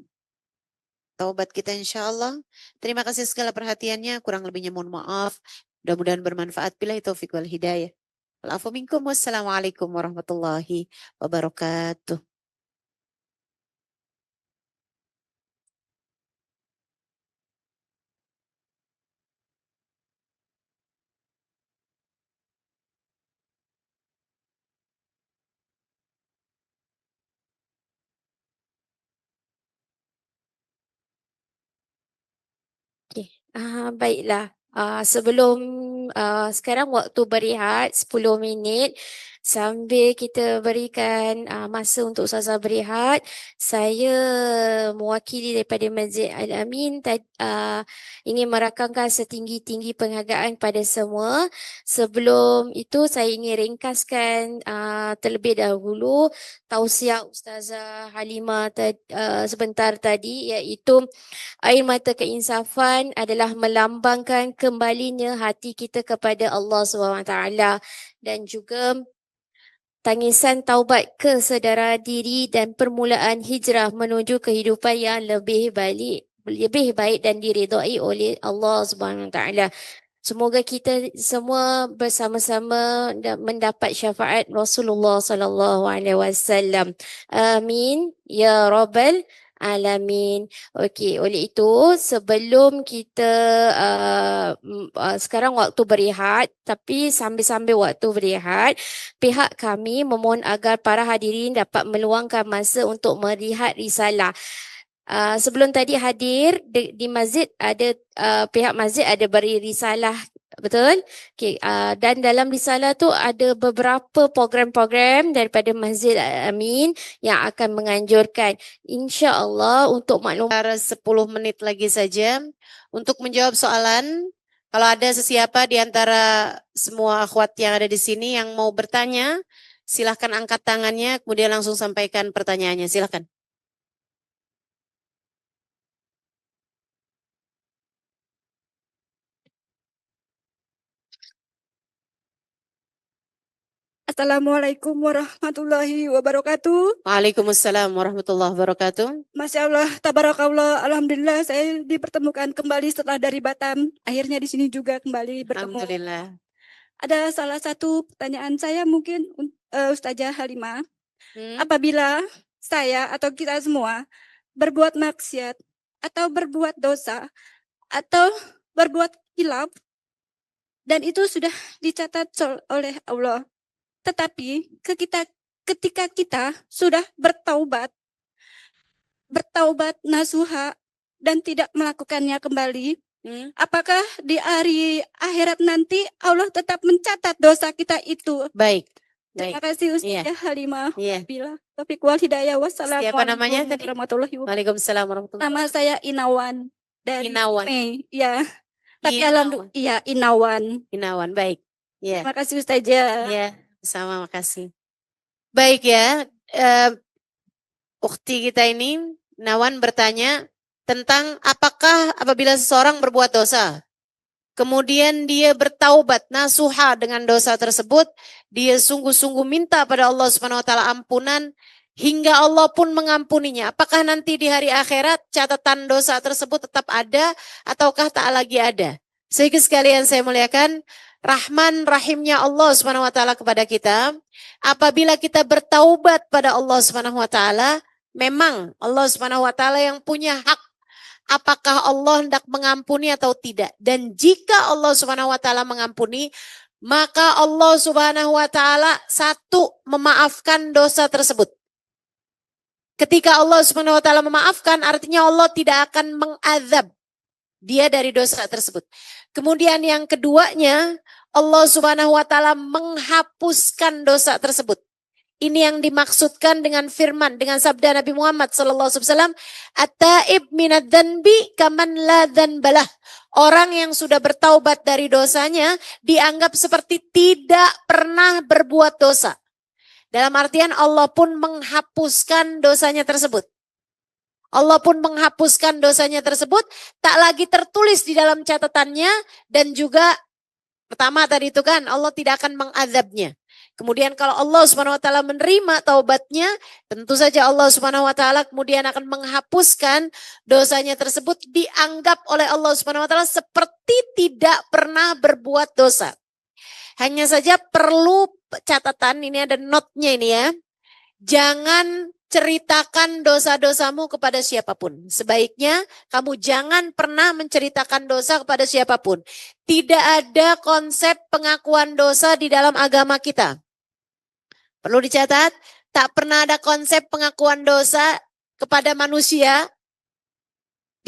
taubat kita insya Allah. Terima kasih segala perhatiannya. Kurang lebihnya mohon maaf. Mudah-mudahan bermanfaat. Billahi taufiq wal hidayah. Walafu minkum. Wassalamualaikum warahmatullahi wabarakatuh. Baiklah. Sebelum sekarang waktu berehat 10 minit. Sambil kita berikan masa untuk Ustazah berehat, saya mewakili daripada Masjid Al-Amin ingin merakamkan setinggi-tinggi penghargaan pada semua. Sebelum itu saya ingin ringkaskan terlebih dahulu tausiah Ustazah Halimah sebentar tadi, iaitu air mata keinsafan adalah melambangkan kembalinya hati kita kepada Allah SWT, dan juga tangisan taubat kesedara diri dan permulaan hijrah menuju kehidupan yang lebih baik dan diridhai oleh Allah SWT. Semoga kita semua bersama-sama mendapat syafaat Rasulullah sallallahu alaihi wasallam. Amin ya rabbal alamin. Okey, oleh itu sebelum kita sekarang waktu berehat, tapi sambil-sambil waktu berehat, pihak kami memohon agar para hadirin dapat meluangkan masa untuk melihat risalah. Sebelum tadi hadir di masjid, ada pihak masjid ada beri risalah, betul? Okay, dan dalam risalah tu ada beberapa program-program daripada Masjid Amin yang akan menganjurkan, insya-Allah, untuk maklum. 10 menit lagi saja untuk menjawab soalan. Kalau ada sesiapa di antara semua akhwat yang ada di sini yang mau bertanya, silahkan angkat tangannya, kemudian langsung sampaikan pertanyaannya. Silahkan. Assalamualaikum warahmatullahi wabarakatuh. Waalaikumsalam warahmatullahi wabarakatuh. Masya Allah, tabarakallah, alhamdulillah saya dipertemukan kembali setelah dari Batam. Akhirnya di sini juga kembali bertemu. Alhamdulillah. Ada salah satu pertanyaan saya mungkin Ustazah Halimah. Apabila saya atau kita semua berbuat maksiat atau berbuat dosa atau berbuat khilaf, dan itu sudah dicatat oleh Allah. Tetapi ketika kita sudah bertaubat nasuha dan tidak melakukannya kembali, apakah di hari akhirat nanti Allah tetap mencatat dosa kita itu? Baik. Terima kasih Ustazah Halimah. Bila taufiq wal hidayah. Wassalamualaikum warahmatullahi wabarakatuh. Waalaikumsalam warahmatullahi wabarakatuh. Nama saya Inawan dari Inawan. Ya. Tapi alhamdulillah, iya, Inawan. Inawan, baik. Ya. Terima kasih Ustazah. Ya, sama, makasih. Baik ya, ukhti kita ini, Nawan bertanya tentang apakah apabila seseorang berbuat dosa, kemudian dia bertaubat nasuha dengan dosa tersebut, dia sungguh-sungguh minta pada Allah Subhanahu wa taala ampunan hingga Allah pun mengampuninya. Apakah nanti di hari akhirat catatan dosa tersebut tetap ada ataukah tak lagi ada? Sehingga sekalian saya muliakan, Rahman Rahimnya Allah Subhanahu wa taala kepada kita, apabila kita bertaubat pada Allah Subhanahu wa taala, memang Allah Subhanahu wa taala yang punya hak apakah Allah hendak mengampuni atau tidak. Dan jika Allah Subhanahu wa taala mengampuni, maka Allah Subhanahu wa taala satu memaafkan dosa tersebut. Ketika Allah Subhanahu wa taala memaafkan, artinya Allah tidak akan mengazab dia dari dosa tersebut. Kemudian yang keduanya, Allah Subhanahu wa taala menghapuskan dosa tersebut. Ini yang dimaksudkan dengan firman, dengan sabda Nabi Muhammad SAW, At-taib minad dhanbi kaman la dhanbalah. Orang yang sudah bertaubat dari dosanya dianggap seperti tidak pernah berbuat dosa. Dalam artian Allah pun menghapuskan dosanya tersebut. Allah pun menghapuskan dosanya tersebut, tak lagi tertulis di dalam catatannya, dan juga pertama tadi itu kan Allah tidak akan mengazabnya. Kemudian kalau Allah Subhanahu wa taala menerima taubatnya, tentu saja Allah Subhanahu wa taala kemudian akan menghapuskan dosanya tersebut, dianggap oleh Allah Subhanahu wa taala seperti tidak pernah berbuat dosa. Hanya saja perlu catatan, ini ada notnya ini ya. Jangan ceritakan dosa-dosamu kepada siapapun. Sebaiknya kamu jangan pernah menceritakan dosa kepada siapapun. Tidak ada konsep pengakuan dosa di dalam agama kita. Perlu dicatat, tak pernah ada konsep pengakuan dosa kepada manusia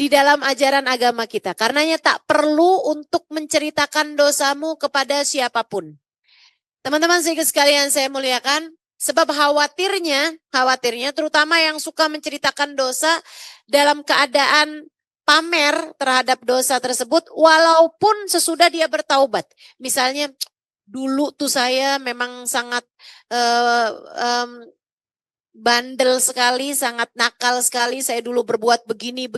di dalam ajaran agama kita. Karenanya tak perlu untuk menceritakan dosamu kepada siapapun. Teman-teman sekalian saya muliakan, sebab khawatirnya terutama yang suka menceritakan dosa dalam keadaan pamer terhadap dosa tersebut walaupun sesudah dia bertaubat. Misalnya dulu tuh saya memang sangat bandel sekali, sangat nakal sekali. Saya dulu berbuat begini.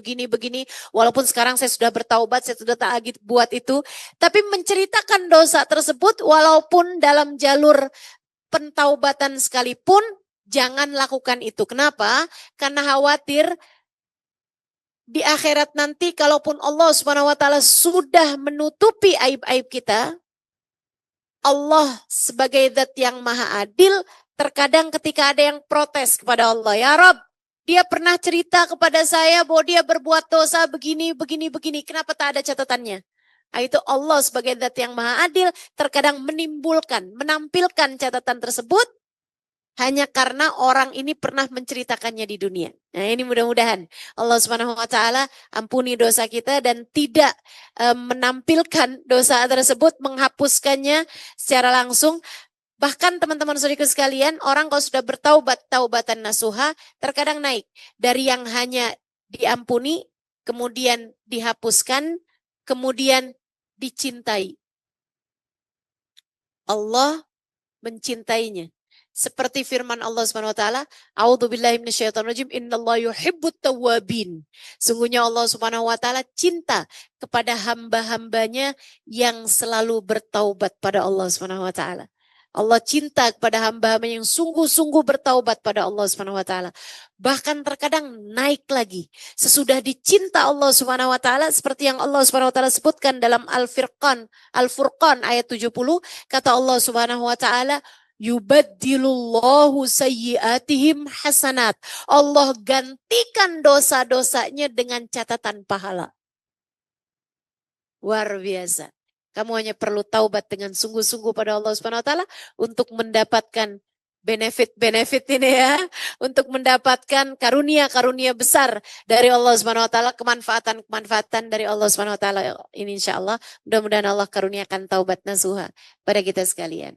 Walaupun sekarang saya sudah bertaubat, saya sudah tak lagi buat itu. Tapi menceritakan dosa tersebut walaupun dalam jalur pentaubatan sekalipun, jangan lakukan itu. Kenapa? Karena khawatir di akhirat nanti kalaupun Allah Subhanahu wa taala sudah menutupi aib-aib kita, Allah sebagai zat yang maha adil, terkadang ketika ada yang protes kepada Allah, ya Rob, dia pernah cerita kepada saya bahwa dia berbuat dosa begini. Kenapa tak ada catatannya? Itu Allah sebagai zat yang maha adil, terkadang menampilkan catatan tersebut hanya karena orang ini pernah menceritakannya di dunia. Nah ini mudah-mudahan Allah Subhanahu wa taala ampuni dosa kita dan tidak menampilkan dosa tersebut, menghapuskannya secara langsung. Bahkan teman-teman saudaraku sekalian, orang kalau sudah bertaubat, taubatan nasuha, terkadang naik. Dari yang hanya diampuni, kemudian dihapuskan, kemudian dicintai. Allah mencintainya. Seperti firman Allah Subhanahu wa taala, "A'udzubillahi minasyaitonirrajim, innallaha yuhibbut tawwabin." Sungguhnya Allah Subhanahu wa taala cinta kepada hamba-hambanya yang selalu bertaubat pada Allah Subhanahu wa taala. Allah cinta kepada hamba-hamba yang sungguh-sungguh bertaubat pada Allah Subhanahu wa taala. Bahkan terkadang naik lagi. Sesudah dicinta Allah Subhanahu wa taala seperti yang Allah Subhanahu wa taala sebutkan dalam Al-Furqan ayat 70, kata Allah Subhanahu wa taala, yubaddilullahu sayyiatihim hasanat. Allah gantikan dosa-dosanya dengan catatan pahala. Luar biasa. Kamu hanya perlu taubat dengan sungguh-sungguh pada Allah Subhanahu wa taala untuk mendapatkan benefit ini ya, untuk mendapatkan karunia-karunia besar dari Allah Subhanahu wa taala, kemanfaatan dari Allah Subhanahu wa taala ini insyaallah. Mudah-mudahan Allah karuniakan taubat nasuha pada kita sekalian.